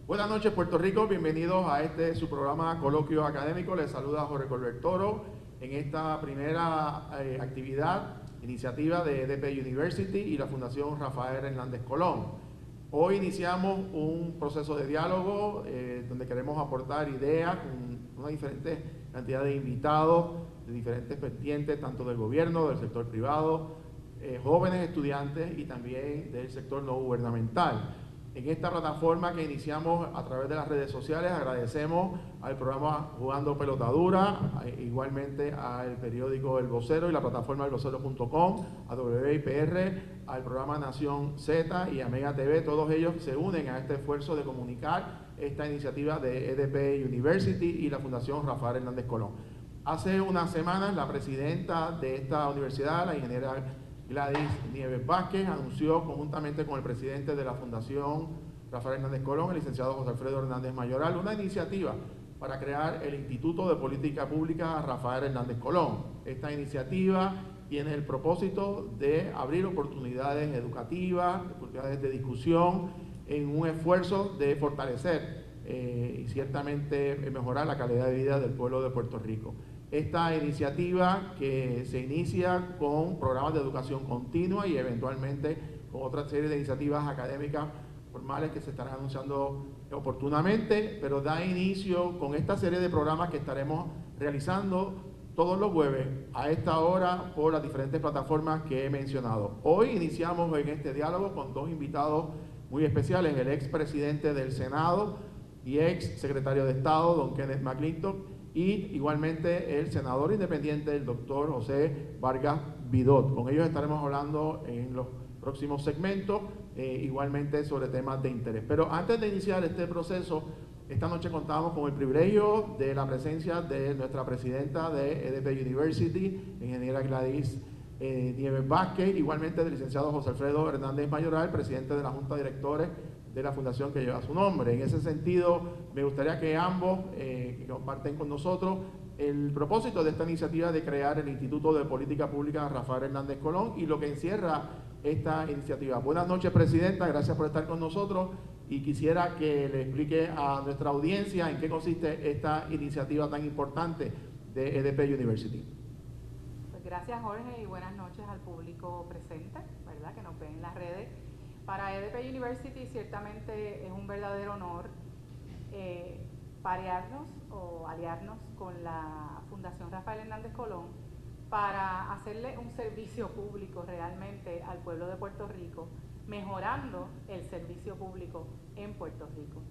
Buenas noches, Puerto Rico. Bienvenidos a su programa Coloquio Académico. Les saluda Jorge Colbert Toro en esta primera iniciativa de EDP University y la Fundación Rafael Hernández Colón. Hoy iniciamos un proceso de diálogo donde queremos aportar ideas con una diferente cantidad de invitados de diferentes vertientes, tanto del gobierno, del sector privado, jóvenes estudiantes y también del sector no gubernamental. En esta plataforma que iniciamos a través de las redes sociales, agradecemos al programa Jugando Pelotadura, igualmente al periódico El Vocero y la plataforma elvocero.com, a WIPR, al programa Nación Z y a Mega TV. Todos ellos se unen a este esfuerzo de comunicar esta iniciativa de EDP University y la Fundación Rafael Hernández Colón. Hace unas semanas, la presidenta de esta universidad, la ingeniera Gladys Nieves Vázquez, anunció conjuntamente con el presidente de la Fundación Rafael Hernández Colón, el licenciado José Alfredo Hernández Mayoral, una iniciativa para crear el Instituto de Política Pública Rafael Hernández Colón. Esta iniciativa tiene el propósito de abrir oportunidades educativas, oportunidades de discusión, en un esfuerzo de fortalecer y ciertamente mejorar la calidad de vida del pueblo de Puerto Rico. Esta iniciativa que se inicia con programas de educación continua y eventualmente con otra serie de iniciativas académicas formales que se estarán anunciando oportunamente, pero da inicio con esta serie de programas que estaremos realizando todos los jueves a esta hora por las diferentes plataformas que he mencionado. Hoy iniciamos en este diálogo con dos invitados muy especiales, el expresidente del Senado y ex secretario de Estado, don Kenneth McClintock, y igualmente el senador independiente, el doctor José Vargas Vidot. Con ellos estaremos hablando en los próximos segmentos, igualmente sobre temas de interés. Pero antes de iniciar este proceso, esta noche contamos con el privilegio de la presencia de nuestra presidenta de EDP University, ingeniera Gladys Nieves Vázquez, igualmente del licenciado José Alfredo Hernández Mayoral, presidente de la Junta de Directores de la fundación que lleva su nombre. En ese sentido, me gustaría que ambos que comparten con nosotros el propósito de esta iniciativa de crear el Instituto de Política Pública Rafael Hernández Colón y lo que encierra esta iniciativa. Buenas noches, presidenta, gracias por estar con nosotros y quisiera que le explique a nuestra audiencia en qué consiste esta iniciativa tan importante de EDP University. Pues gracias, Jorge, y buenas noches al público presente, ¿verdad?, que nos ve en las redes. Para EDP University ciertamente es un verdadero honor parearnos o aliarnos con la Fundación Rafael Hernández Colón para hacerle un servicio público realmente al pueblo de Puerto Rico, mejorando el servicio público en Puerto Rico.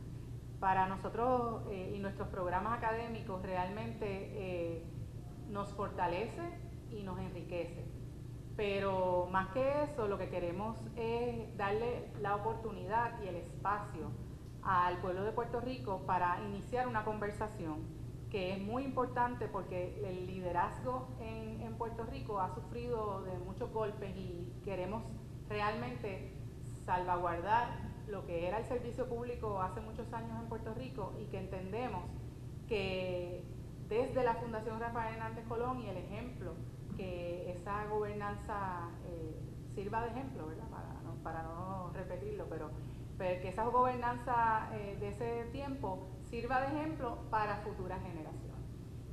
Para nosotros y nuestros programas académicos realmente nos fortalece y nos enriquece. Pero más que eso, lo que queremos es darle la oportunidad y el espacio al pueblo de Puerto Rico para iniciar una conversación que es muy importante porque el liderazgo en Puerto Rico ha sufrido de muchos golpes y queremos realmente salvaguardar lo que era el servicio público hace muchos años en Puerto Rico y que entendemos que desde la Fundación Rafael Hernández Colón y el ejemplo que esa gobernanza sirva de ejemplo, ¿verdad? Para no repetirlo, pero que esa gobernanza de ese tiempo sirva de ejemplo para futuras generaciones.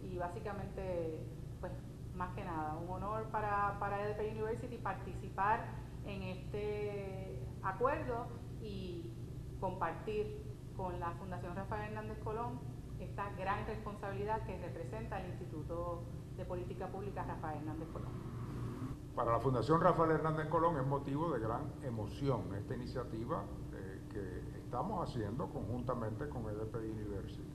Y básicamente, pues más que nada, un honor para EDP University participar en este acuerdo y compartir con la Fundación Rafael Hernández Colón esta gran responsabilidad que representa el Instituto de Política Pública Rafael Hernández Colón. Para la Fundación Rafael Hernández Colón es motivo de gran emoción esta iniciativa que estamos haciendo conjuntamente con EDP University.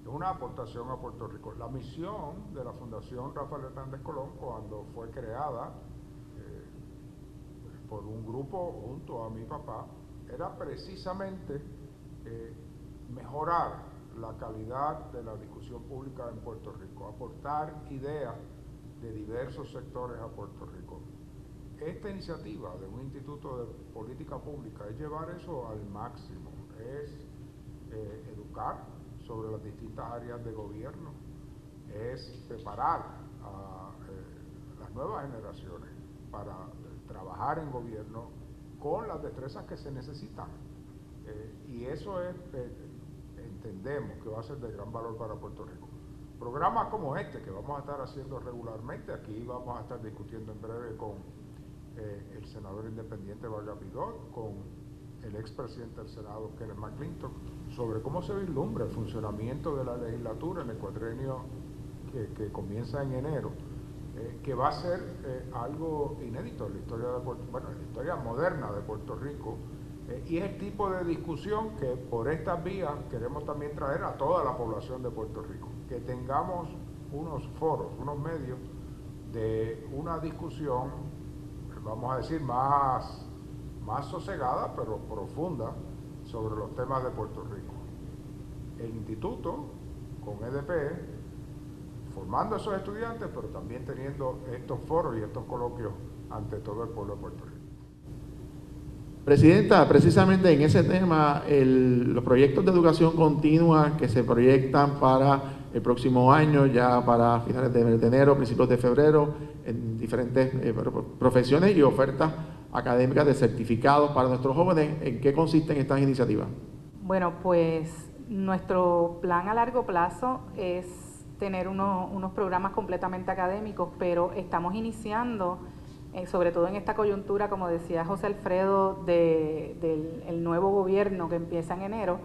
Es una aportación a Puerto Rico. La misión de la Fundación Rafael Hernández Colón, cuando fue creada por un grupo junto a mi papá, era precisamente mejorar la calidad de la discusión pública en Puerto Rico, aportar ideas de diversos sectores a Puerto Rico. Esta iniciativa de un instituto de política pública es llevar eso al máximo, es educar sobre las distintas áreas de gobierno, es preparar a las nuevas generaciones para trabajar en gobierno con las destrezas que se necesitan Y eso es, entendemos que va a ser de gran valor para Puerto Rico. Programas como este que vamos a estar haciendo regularmente, aquí vamos a estar discutiendo en breve con el senador independiente Vargas Vidot, con el expresidente del Senado Kenneth McClintock, sobre cómo se vislumbra el funcionamiento de la legislatura en el cuatrienio que comienza en enero, que va a ser algo inédito en la historia de en la historia moderna de Puerto Rico, y es el tipo de discusión que por estas vías queremos también traer a toda la población de Puerto Rico, que tengamos unos foros, unos medios de una discusión, vamos a decir, más sosegada, pero profunda, sobre los temas de Puerto Rico. El instituto, con EDP, formando a esos estudiantes, pero también teniendo estos foros y estos coloquios ante todo el pueblo de Puerto Rico. Presidenta, precisamente en ese tema, los proyectos de educación continua que se proyectan para el próximo año, ya para finales de enero, principios de febrero, en diferentes profesiones y ofertas académicas de certificados para nuestros jóvenes, ¿en qué consisten estas iniciativas? Bueno, pues nuestro plan a largo plazo es tener unos programas completamente académicos, pero estamos iniciando, sobre todo en esta coyuntura, como decía José Alfredo, del nuevo gobierno que empieza en enero,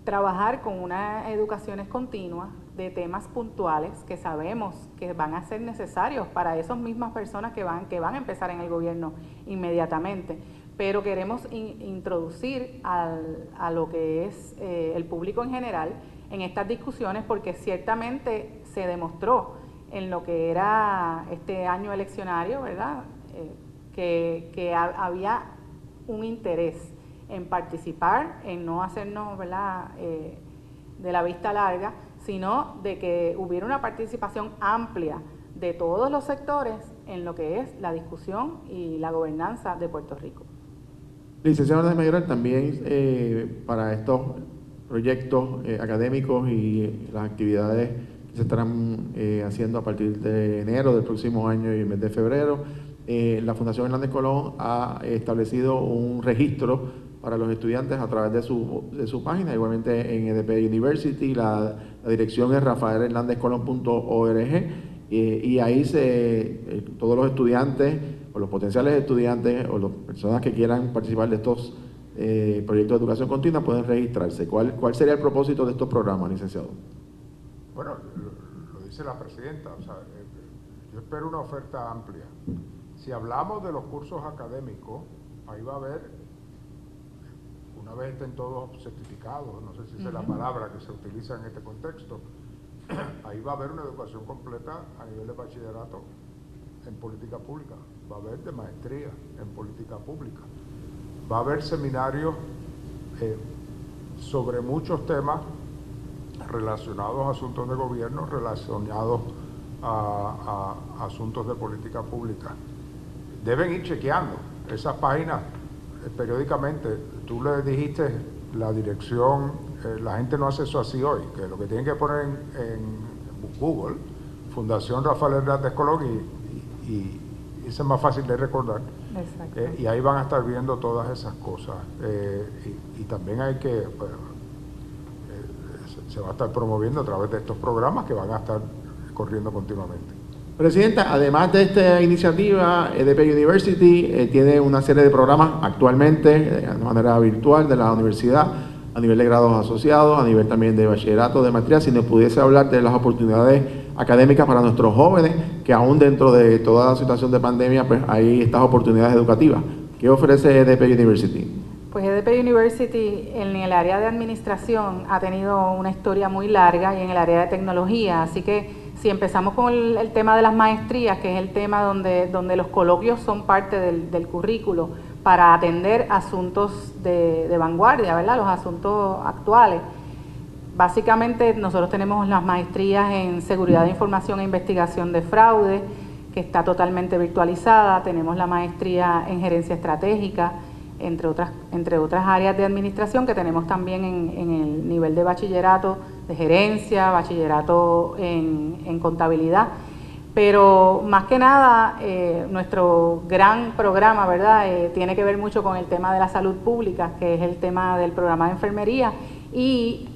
trabajar con unas educaciones continuas de temas puntuales que sabemos que van a ser necesarios para esas mismas personas que van a empezar en el gobierno inmediatamente. Pero queremos introducir a lo que es el público en general en estas discusiones, porque ciertamente se demostró en lo que era este año eleccionario, ¿verdad? Que había un interés en participar, en no hacernos, ¿verdad?, de la vista larga, sino de que hubiera una participación amplia de todos los sectores en lo que es la discusión y la gobernanza de Puerto Rico. Licenciado Hernández Mayoral, también para estos proyectos académicos y las actividades que se estarán haciendo a partir de enero del próximo año y el mes de febrero, la Fundación Hernández Colón ha establecido un registro para los estudiantes a través de su página, igualmente en EDP University. La dirección es rafaelhernandezcolon.org, y ahí todos los estudiantes o los potenciales estudiantes o las personas que quieran participar de estos proyectos de educación continua pueden registrarse. ¿Cuál sería el propósito de estos programas, licenciado? Bueno, lo dice la presidenta, o sea, yo espero una oferta amplia. Si hablamos de los cursos académicos, ahí va a haber, una vez estén todos certificados, no sé si esa es la palabra que se utiliza en este contexto, ahí va a haber una educación completa a nivel de bachillerato en política pública, va a haber de maestría en política pública, va a haber seminarios sobre muchos temas relacionados a asuntos de gobierno, relacionados a asuntos de política pública. Deben ir chequeando esas páginas periódicamente. Tú le dijiste la dirección, la gente no hace eso así hoy, que lo que tienen que poner en Google, Fundación Rafael Hernández Colón, y eso es más fácil de recordar. Y ahí van a estar viendo todas esas cosas. Y también hay que, se va a estar promoviendo a través de estos programas que van a estar corriendo continuamente. Presidenta, además de esta iniciativa, EDP University tiene una serie de programas actualmente de manera virtual de la universidad, a nivel de grados asociados, a nivel también de bachillerato, de maestría. Si nos pudiese hablar de las oportunidades académicas para nuestros jóvenes, que aún dentro de toda la situación de pandemia, pues hay estas oportunidades educativas. ¿Qué ofrece EDP University? Pues EDP University en el área de administración ha tenido una historia muy larga, y en el área de tecnología, así que si empezamos con el tema de las maestrías, que es el tema donde los coloquios son parte del currículo para atender asuntos de vanguardia, ¿verdad?, los asuntos actuales. Básicamente nosotros tenemos las maestrías en seguridad de información e investigación de fraude, que está totalmente virtualizada. Tenemos la maestría en gerencia estratégica, entre otras áreas de administración que tenemos también en el nivel de bachillerato de gerencia, bachillerato en contabilidad. Pero más que nada, nuestro gran programa, ¿verdad?, tiene que ver mucho con el tema de la salud pública, que es el tema del programa de enfermería, y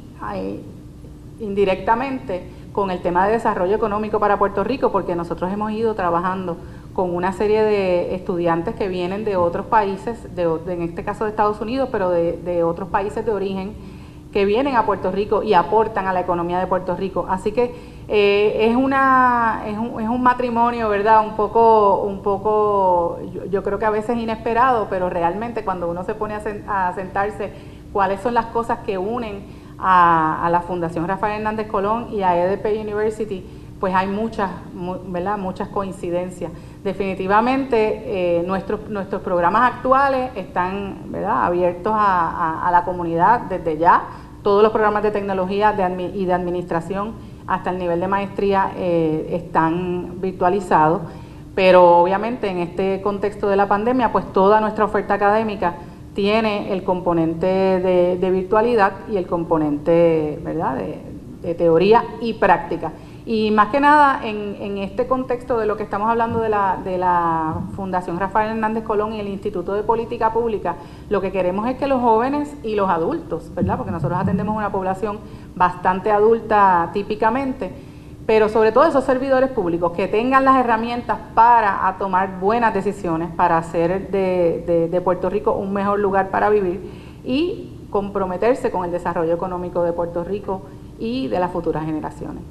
indirectamente con el tema de desarrollo económico para Puerto Rico, porque nosotros hemos ido trabajando con una serie de estudiantes que vienen de otros países, en este caso de Estados Unidos, pero de otros países de origen, que vienen a Puerto Rico y aportan a la economía de Puerto Rico. Así que es un matrimonio, ¿verdad?, un poco, yo creo que a veces inesperado, pero realmente cuando uno se pone a sentarse cuáles son las cosas que unen a la Fundación Rafael Hernández Colón y a EDP University, pues hay muchas coincidencias. Definitivamente nuestros programas actuales están, ¿verdad?, abiertos a la comunidad desde ya. Todos los programas de tecnología y de administración hasta el nivel de maestría están virtualizados, pero obviamente en este contexto de la pandemia, pues toda nuestra oferta académica tiene el componente de virtualidad y el componente, ¿verdad?, de teoría y práctica. Y más que nada, en este contexto de lo que estamos hablando de la Fundación Rafael Hernández Colón y el Instituto de Política Pública, lo que queremos es que los jóvenes y los adultos, ¿verdad?, porque nosotros atendemos una población bastante adulta típicamente, pero sobre todo esos servidores públicos que tengan las herramientas para tomar buenas decisiones, para hacer de Puerto Rico un mejor lugar para vivir y comprometerse con el desarrollo económico de Puerto Rico y de las futuras generaciones.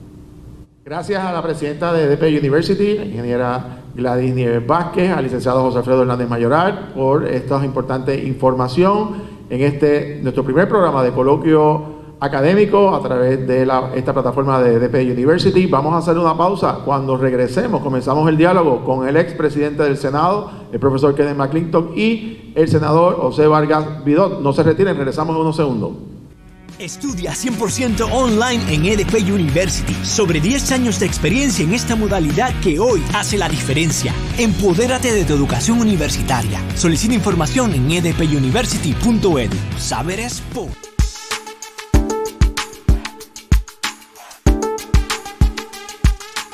Gracias a la presidenta de EDP University, la ingeniera Gladys Nieves Vázquez, al licenciado José Alfredo Hernández Mayoral, por esta importante información en nuestro primer programa de coloquio académico a través de esta plataforma de EDP University. Vamos a hacer una pausa. Cuando regresemos, comenzamos el diálogo con el expresidente del Senado, el profesor Kenneth McClintock, y el senador José Vargas Vidot. No se retiren, regresamos en unos segundos. Estudia 100% online en EDP University. Sobre 10 años de experiencia en esta modalidad que hoy hace la diferencia. Empodérate de tu educación universitaria. Solicita información en edpuniversity.edu. Saber es poder.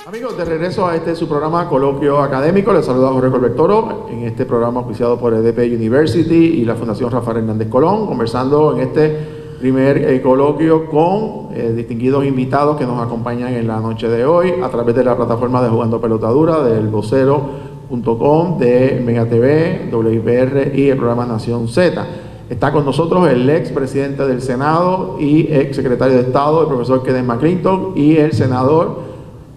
Amigos, de regreso a su programa Coloquio Académico, les saluda Jorge Colbert Toro en este programa auspiciado por EDP University y la Fundación Rafael Hernández Colón, conversando en este primer coloquio con distinguidos invitados que nos acompañan en la noche de hoy a través de la plataforma de Jugando Pelotadura, del vocero.com, de Mega TV, WIPR y el programa Nación Z. Está con nosotros el ex presidente del Senado y ex secretario de Estado, el profesor Kenneth McClintock, y el senador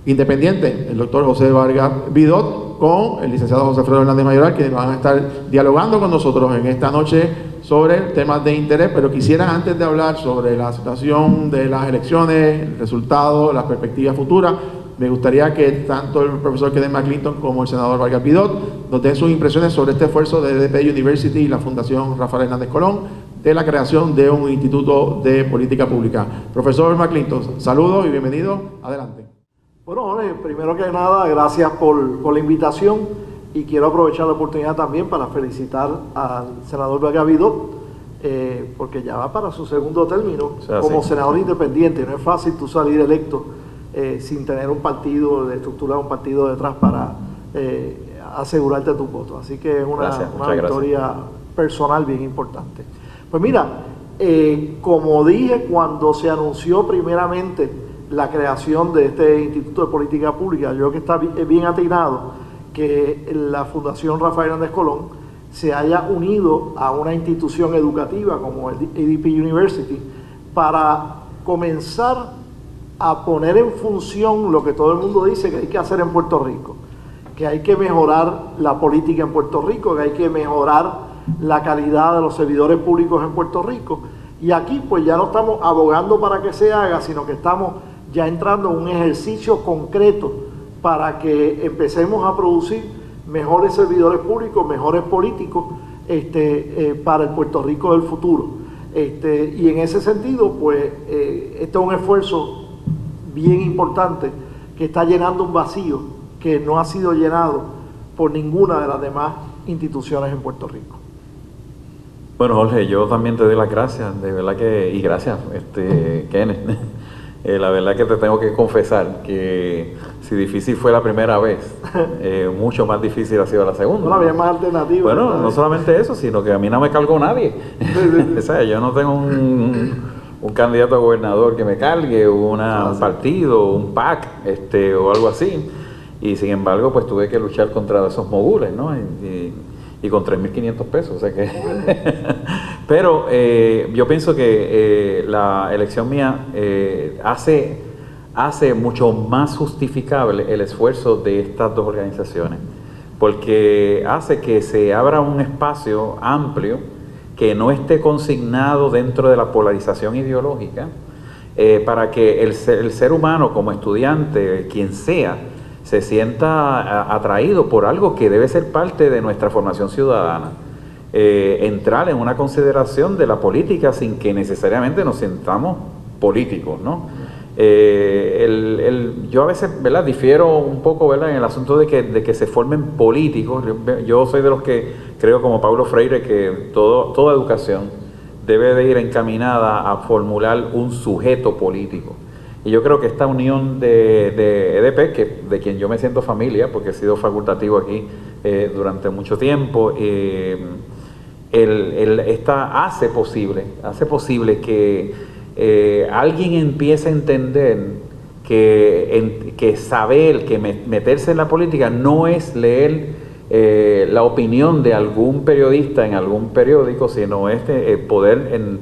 independiente, el doctor José Vargas Vidot, con el licenciado José Alfredo Hernández Mayoral, que van a estar dialogando con nosotros en esta noche sobre temas de interés. Pero quisiera, antes de hablar sobre la situación de las elecciones, el resultado, las perspectivas futuras, me gustaría que tanto el profesor Kenneth McClintock como el senador Vargas Vidot nos den sus impresiones sobre este esfuerzo de EDP University y la Fundación Rafael Hernández Colón de la creación de un instituto de política pública. Profesor McClintock, saludos y bienvenido. Adelante. Bueno, Jorge, primero que nada, gracias por la invitación, y quiero aprovechar la oportunidad también para felicitar al senador Vargas Vidot, porque ya va para su segundo término como senador independiente. No es fácil tú salir electo sin tener un partido, de estructurar un partido detrás para asegurarte tu voto. Así que es una victoria personal bien importante. Pues mira, como dije cuando se anunció primeramente la creación de este Instituto de Política Pública, yo creo que está bien atinado que la Fundación Rafael Hernández Colón se haya unido a una institución educativa como el EDP University para comenzar a poner en función lo que todo el mundo dice que hay que hacer en Puerto Rico, que hay que mejorar la política en Puerto Rico, que hay que mejorar la calidad de los servidores públicos en Puerto Rico. Y aquí pues ya no estamos abogando para que se haga, sino que estamos ya entrando en un ejercicio concreto para que empecemos a producir mejores servidores públicos, mejores políticos para el Puerto Rico del futuro. Y en ese sentido, pues, este es un esfuerzo bien importante que está llenando un vacío que no ha sido llenado por ninguna de las demás instituciones en Puerto Rico. Bueno, Jorge, yo también te doy las gracias, de verdad que, y gracias, Kenneth. La verdad que te tengo que confesar que si difícil fue la primera vez, mucho más difícil ha sido la segunda. No había más alternativas. Bueno, ¿verdad? no solamente eso, sino que a mí no me cargó nadie. O sea, yo no tengo un candidato a gobernador que me cargue, un partido, un PAC, o algo así. Y sin embargo, pues tuve que luchar contra esos mogules, ¿no? Y con 3.500 pesos, o sea que... Pero yo pienso que la elección mía hace mucho más justificable el esfuerzo de estas dos organizaciones, porque hace que se abra un espacio amplio que no esté consignado dentro de la polarización ideológica, para que el ser humano como estudiante, quien sea, se sienta atraído por algo que debe ser parte de nuestra formación ciudadana. Entrar en una consideración de la política sin que necesariamente nos sintamos políticos, ¿no? Yo a veces, ¿verdad?, difiero un poco, ¿verdad?, en el asunto de que se formen políticos. Yo soy de los que creo, como Paulo Freire, que toda educación debe de ir encaminada a formular un sujeto político. Y yo creo que esta unión de EDP, de quien yo me siento familia, porque he sido facultativo aquí durante mucho tiempo, hace posible que alguien empiece a entender que saber, que meterse en la política no es leer la opinión de algún periodista en algún periódico, sino es poder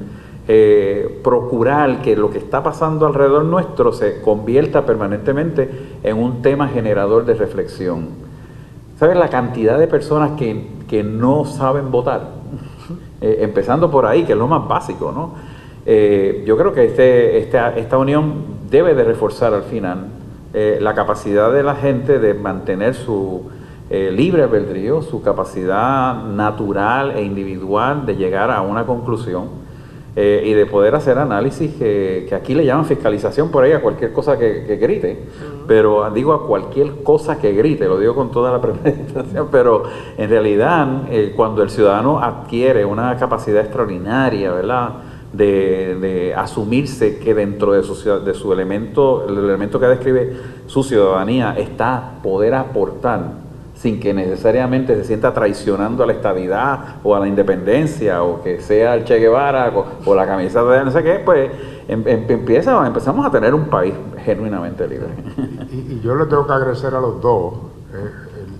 procurar que lo que está pasando alrededor nuestro se convierta permanentemente en un tema generador de reflexión. ¿Sabes la cantidad de personas que no saben votar? Empezando por ahí, que es lo más básico, ¿no? Yo creo que esta unión debe de reforzar al final la capacidad de la gente de mantener su libre albedrío, su capacidad natural e individual de llegar a una conclusión, y de poder hacer análisis que aquí le llaman fiscalización por ahí a cualquier cosa que grite, pero digo a cualquier cosa que grite, lo digo con toda la premeditación, pero en realidad cuando el ciudadano adquiere una capacidad extraordinaria, ¿verdad?, de asumirse que dentro de su elemento, el elemento que describe su ciudadanía, está poder aportar sin que necesariamente se sienta traicionando a la estadidad o a la independencia, o que sea el Che Guevara o la camisa de no sé qué, pues empezamos a tener un país genuinamente libre. Y yo le tengo que agradecer a los dos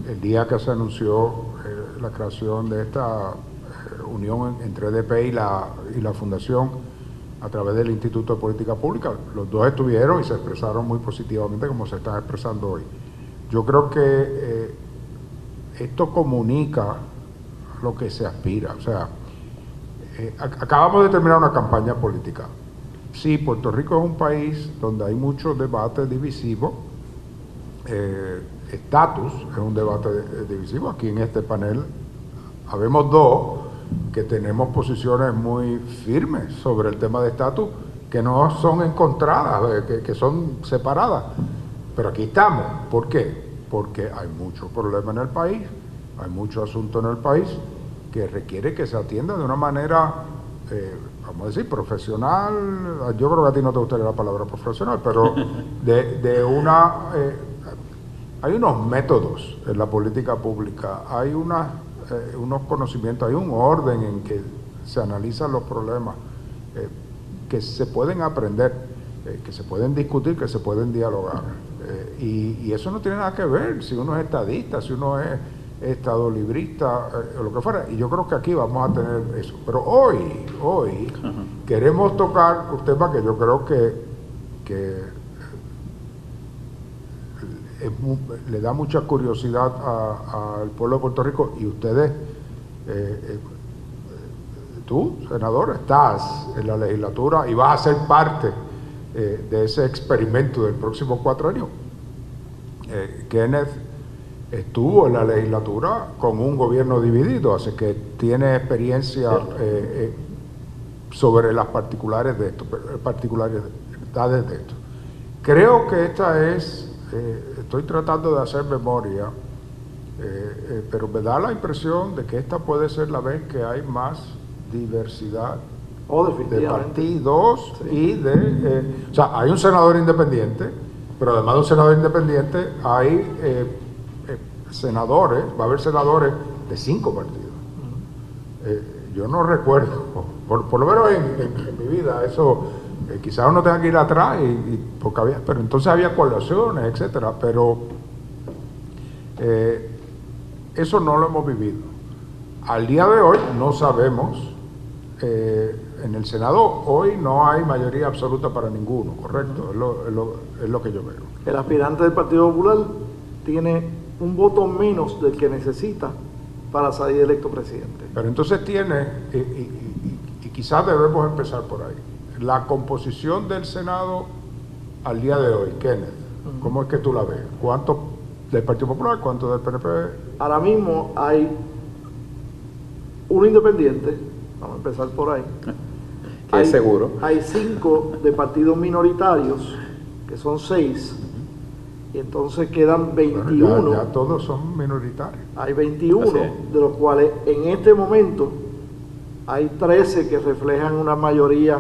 el día que se anunció la creación de esta unión entre EDP y la Fundación a través del Instituto de Política Pública. Los dos estuvieron y se expresaron muy positivamente como se están expresando hoy. Yo creo que esto comunica lo que se aspira. O sea, acabamos de terminar una campaña política. Sí, Puerto Rico es un país donde hay muchos debates divisivos. Estatus es un debate divisivo. Aquí en este panel habemos dos que tenemos posiciones muy firmes sobre el tema de estatus, que no son encontradas, que son separadas. Pero aquí estamos. ¿Por qué? Porque hay muchos problemas en el país, hay muchos asuntos en el país que requiere que se atienda de una manera, vamos a decir, profesional. Yo creo que a ti no te gustaría la palabra profesional, pero hay unos métodos en la política pública, hay unos conocimientos, hay un orden en que se analizan los problemas, que se pueden aprender, que se pueden discutir, que se pueden dialogar. Y eso no tiene nada que ver si uno es estadista, si uno es estadolibrista, o lo que fuera. Y yo creo que aquí vamos a tener eso. Pero hoy queremos tocar un tema que yo creo que le da mucha curiosidad al pueblo de Puerto Rico, y ustedes, tú, senador, estás en la legislatura y vas a ser parte de ese experimento del próximo cuatrenio. Kenneth estuvo en la legislatura con un gobierno dividido, así que tiene experiencia sobre las particularidades de esto. Creo que esta es, estoy tratando de hacer memoria, pero me da la impresión de que esta puede ser la vez que hay más diversidad de partidos, sí. Y o sea, hay un senador independiente, Pero además de un senador independiente, hay senadores, va a haber senadores de 5 partidos. Yo no recuerdo, por lo menos en mi vida, eso, quizás uno tenga que ir atrás, porque pero entonces había coaliciones, etcétera, pero eso no lo hemos vivido. Al día de hoy no sabemos, en el Senado hoy no hay mayoría absoluta para ninguno, correcto, es lo que yo veo. El aspirante del Partido Popular tiene un voto menos del que necesita para salir electo presidente. Pero entonces tiene, y quizás debemos empezar por ahí, la composición del Senado al día de hoy, Kenneth, ¿cómo es que tú la ves? ¿Cuánto del Partido Popular, cuánto del PNP? Ahora mismo hay un independiente, vamos a empezar por ahí. Que es seguro. Hay 5 de partidos minoritarios, que son 6, y entonces quedan 21. Bueno, ya todos son minoritarios. Hay 21, Así es. de los cuales en este momento hay 13 que reflejan una mayoría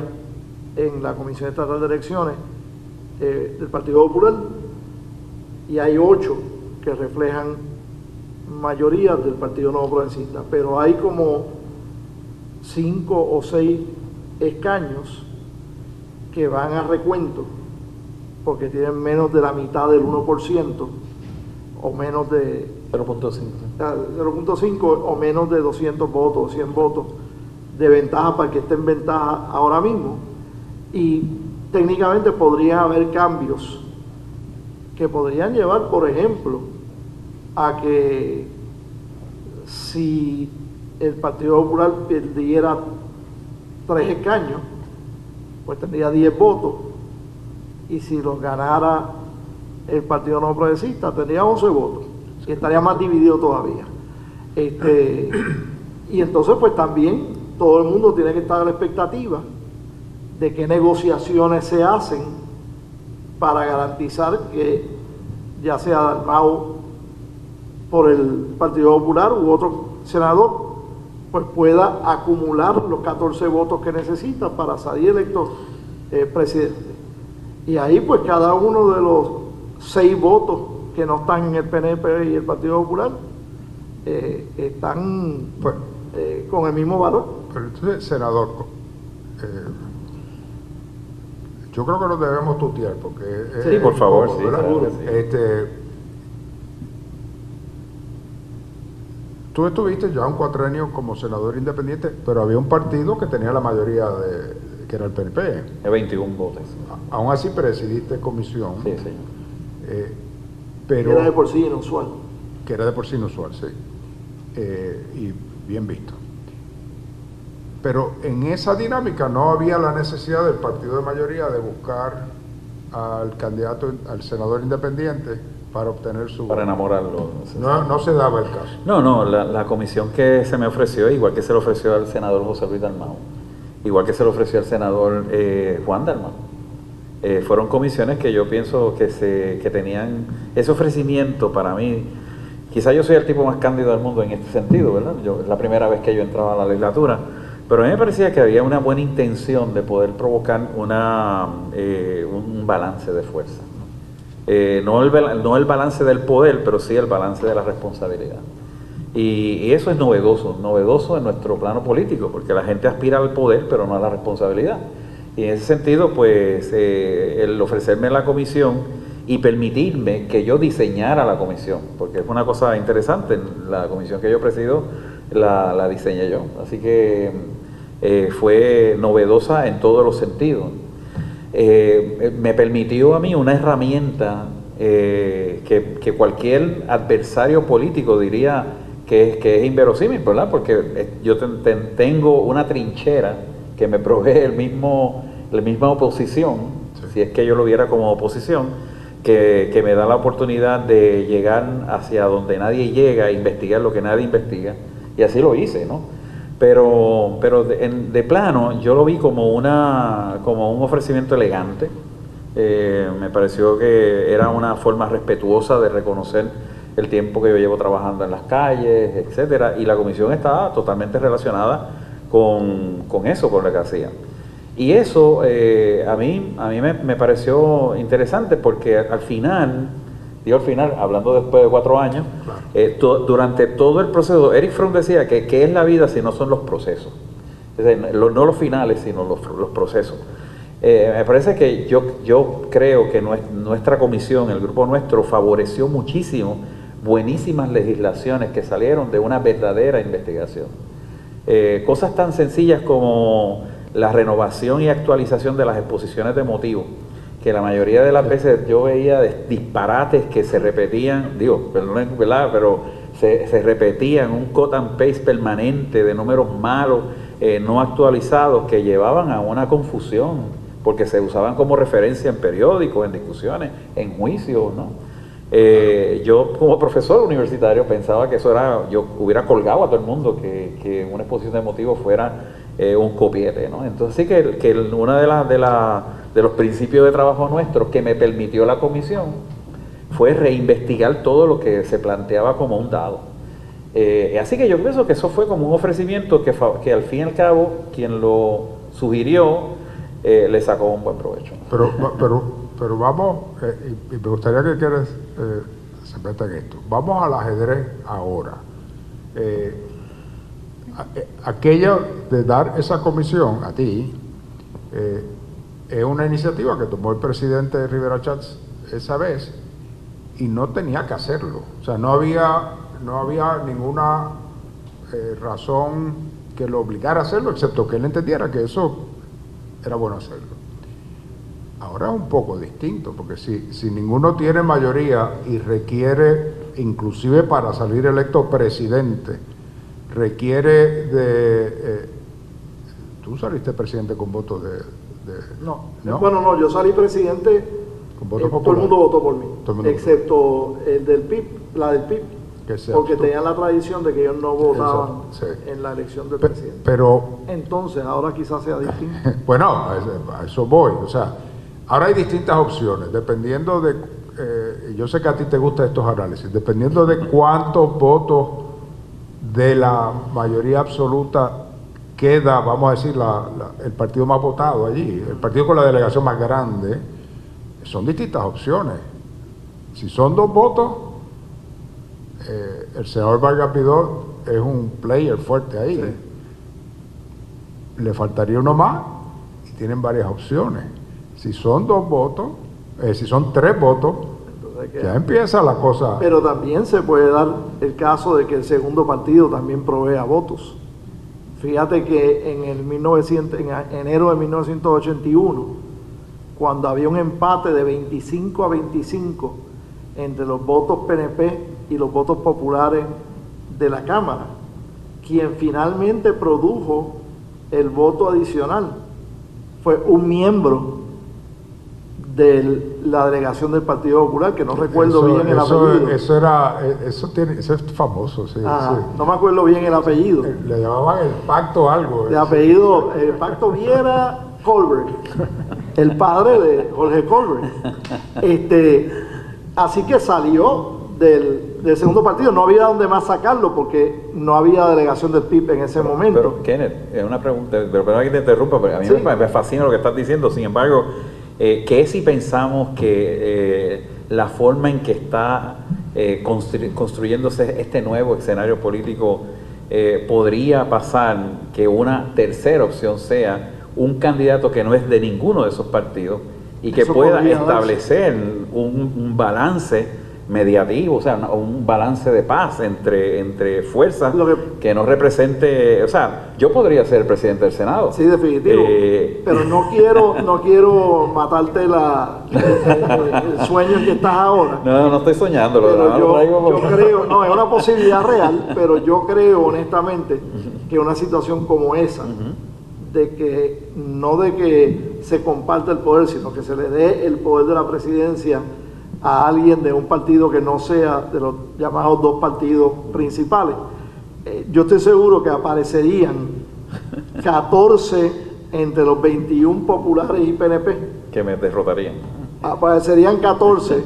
en la Comisión Estatal de Elecciones del Partido Popular, y hay 8 que reflejan mayoría del Partido Nuevo Progresista, pero hay como 5 o 6 escaños que van a recuento porque tienen menos de la mitad del 1% o menos de 0.5 o menos de 200 votos o 100 votos de ventaja para el que esté en ventaja ahora mismo, y técnicamente podría haber cambios que podrían llevar, por ejemplo, a que si el Partido Popular perdiera 3 escaños, pues tendría 10 votos, y si los ganara el Partido No Progresista tendría 11 votos, y estaría más dividido todavía. Y entonces pues también todo el mundo tiene que estar a la expectativa de qué negociaciones se hacen para garantizar que ya sea Dalmau por el Partido Popular u otro senador pues pueda acumular los 14 votos que necesita para salir electo presidente. Y ahí pues cada uno de los 6 votos que no están en el PNP y el Partido Popular están Pues, con el mismo valor. pero entonces, senador, yo creo que nos debemos tutear, porque Sí, por favor, incómodo, sí, ¿verdad? claro que sí. Tú estuviste ya un cuatrenio como senador independiente, pero había un partido que tenía la mayoría que era el PNP. Es 21 votos. Aún así presidiste comisión. Sí, señor. Pero Era de por sí inusual. que era de por sí inusual, sí. Y bien visto. Pero en esa dinámica no había la necesidad del partido de mayoría de buscar al candidato, al senador independiente para obtener su... Para enamorarlo. No se daba el caso. No, la comisión que se me ofreció, igual que se le ofreció al senador José Luis Dalmau, igual que se le ofreció al senador Juan Dalmau, fueron comisiones que yo pienso que tenían ese ofrecimiento para mí. Quizá yo soy el tipo más cándido del mundo en este sentido, ¿verdad? Es la primera vez que yo entraba a la legislatura, pero a mí me parecía que había una buena intención de poder provocar un balance de fuerza. No el balance del poder, pero sí el balance de la responsabilidad. Y eso es novedoso en nuestro plano político, porque la gente aspira al poder, pero no a la responsabilidad. Y en ese sentido, pues, el ofrecerme la comisión y permitirme que yo diseñara la comisión, porque es una cosa interesante, la comisión que yo presido la diseñé yo, así que fue novedosa en todos los sentidos. Me permitió a mí una herramienta que cualquier adversario político diría que es inverosímil, ¿verdad? Porque yo tengo una trinchera que me provee la misma oposición, sí, si es que yo lo viera como oposición, que me da la oportunidad de llegar hacia donde nadie llega, investigar lo que nadie investiga, y así lo hice, ¿no? Pero de plano yo lo vi como un ofrecimiento elegante. Me pareció que era una forma respetuosa de reconocer el tiempo que yo llevo trabajando en las calles, etcétera, y la comisión estaba totalmente relacionada con eso, con lo que hacía. Y eso a mí me pareció interesante porque al final, hablando después de 4 años, durante todo el proceso, Erich Fromm decía que ¿qué es la vida si no son los procesos? Es decir, no los finales, sino los procesos. Me parece que yo creo que nuestra comisión, el grupo nuestro, favoreció muchísimo buenísimas legislaciones que salieron de una verdadera investigación. Cosas tan sencillas como la renovación y actualización de las exposiciones de motivos, que la mayoría de las veces yo veía disparates que se repetían, perdonen, ¿verdad? Pero se repetían, un cut and paste permanente de números malos, no actualizados, que llevaban a una confusión, porque se usaban como referencia en periódicos, en discusiones, en juicios, ¿no? Yo como profesor universitario pensaba que yo hubiera colgado a todo el mundo que una exposición de motivos fuera un copiete, ¿no? Entonces sí que uno de los principios de trabajo nuestros que me permitió la comisión fue reinvestigar todo lo que se planteaba como un dado. Así que yo pienso que eso fue como un ofrecimiento que al fin y al cabo quien lo sugirió le sacó un buen provecho. Pero vamos, y me gustaría que quieras se meta en esto. Vamos al ajedrez ahora. Aquello de dar esa comisión a ti es una iniciativa que tomó el presidente Rivera Schatz esa vez y no tenía que hacerlo. O sea, no había ninguna razón que lo obligara a hacerlo, excepto que él entendiera que eso era bueno hacerlo. Ahora es un poco distinto, porque si ninguno tiene mayoría y requiere, inclusive para salir electo presidente, requiere de... ¿Tú saliste presidente con votos de...? No. Bueno, no, yo salí presidente, con voto todo el mundo votó por mí, excepto votó. el del PIB, la del PIB, porque tenían la tradición de que ellos no votaban en la elección del presidente. Pero entonces, ahora quizás sea distinto. Bueno, a eso voy, o sea, ahora hay distintas opciones, dependiendo de... yo sé que a ti te gustan estos análisis, dependiendo de cuántos votos de la mayoría absoluta queda, vamos a decir, el partido más votado allí, el partido con la delegación más grande, son distintas opciones. Si son 2 votos, el senador Vargas Vidal es un player fuerte ahí. Sí. Le faltaría uno más y tienen varias opciones. Si son 2 votos, si son 3 votos, ya empieza la cosa. Pero también se puede dar el caso de que el segundo partido también provea votos. Fíjate que en enero de 1981, cuando había un empate de 25 a 25 entre los votos PNP y los votos populares de la Cámara, quien finalmente produjo el voto adicional fue un miembro de la delegación del Partido Popular, que no recuerdo bien el apellido. Eso es famoso, sí, sí. No me acuerdo bien el apellido. Le llamaban el Pacto algo. De apellido, el Pacto Viera Colbert, el padre de Jorge Colbert. Así que salió del segundo partido, no había donde más sacarlo porque no había delegación del PIB en ese momento. Pero Kenneth, es una pregunta, pero perdón que te interrumpa, porque a mí me fascina lo que estás diciendo. Sin embargo, ¿qué si pensamos que la forma en que está construyéndose este nuevo escenario político podría pasar que una tercera opción sea un candidato que no es de ninguno de esos partidos y que pueda establecer un balance mediativo, o sea, un balance de paz entre fuerzas que no represente, o sea, yo podría ser el presidente del Senado. Sí, definitivo. Pero no quiero matarte el sueño en que estás ahora. No estoy soñando. Pero yo creo, no, es una posibilidad real, pero yo creo honestamente que una situación como esa, de que se comparta el poder, sino que se le dé el poder de la presidencia a alguien de un partido que no sea de los llamados 2 partidos principales. Yo estoy seguro que aparecerían 14 entre los 21 populares y PNP. Que me derrotarían. Aparecerían 14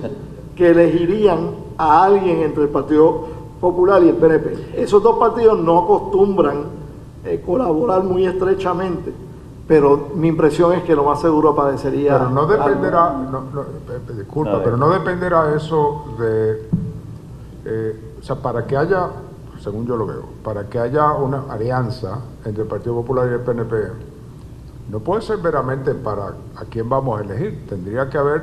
que elegirían a alguien entre el Partido Popular y el PNP. Esos 2 partidos no acostumbran colaborar muy estrechamente, pero mi impresión es que lo más seguro aparecería... Pero no dependerá, disculpa, pero no dependerá eso de, o sea, para que haya, según yo lo veo, para que haya una alianza entre el Partido Popular y el PNP, no puede ser meramente para a quién vamos a elegir, tendría que haber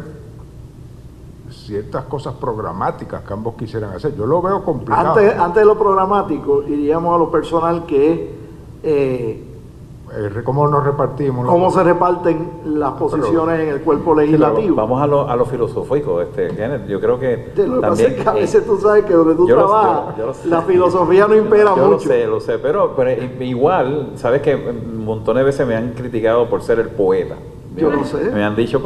ciertas cosas programáticas que ambos quisieran hacer. Yo lo veo complicado. Antes de lo programático, iríamos a lo personal, que es ¿cómo nos repartimos? cómo se reparten las posiciones en el cuerpo legislativo. Vamos a lo filosófico, Kenneth. Yo creo que Lo que pasa también, es que a veces tú sabes que donde tú yo lo sé, trabajas, yo lo sé. la filosofía no impera Yo mucho. lo sé, pero igual, sabes que un montón de veces me han criticado por ser el poeta. Yo lo sé. Me han dicho,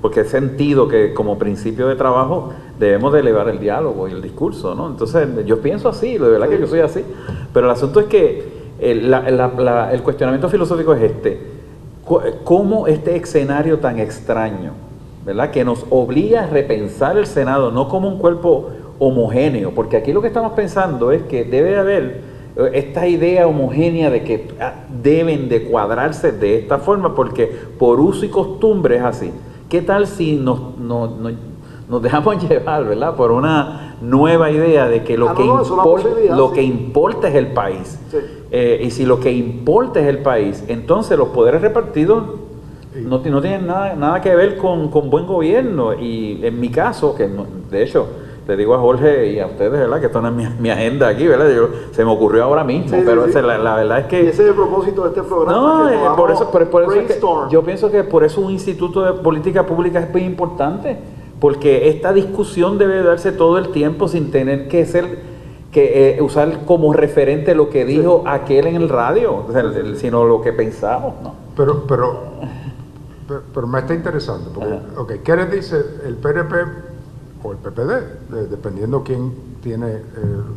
porque he sentido que como principio de trabajo debemos de elevar el diálogo y el discurso, ¿no? Entonces, yo pienso así, de verdad que yo soy así. Pero el asunto es que el cuestionamiento filosófico es ¿cómo este escenario tan extraño, ¿verdad?, que nos obliga a repensar el Senado no como un cuerpo homogéneo, porque aquí lo que estamos pensando es que debe haber esta idea homogénea de que deben de cuadrarse de esta forma, porque por uso y costumbre es así. ¿Qué tal si nos dejamos llevar, ¿verdad?, por una nueva idea de que lo que importa es el país? Sí. Y si lo que importa es el país, entonces los poderes repartidos no tienen nada que ver con buen gobierno. Y en mi caso, de hecho, le digo a Jorge y a ustedes, ¿verdad?, que esto no es mi agenda aquí, ¿verdad? Se me ocurrió ahora mismo, sí, pero sí. la verdad es que... Y ese es el propósito de este programa. No, por eso es que yo pienso que por eso un instituto de política pública es muy importante, porque esta discusión debe darse todo el tiempo sin tener que usar como referente lo que dijo aquel en el radio, sino lo que pensamos, ¿no? Pero me está interesante, porque ¿qué les dice el PNP o el PPD? Dependiendo quién tiene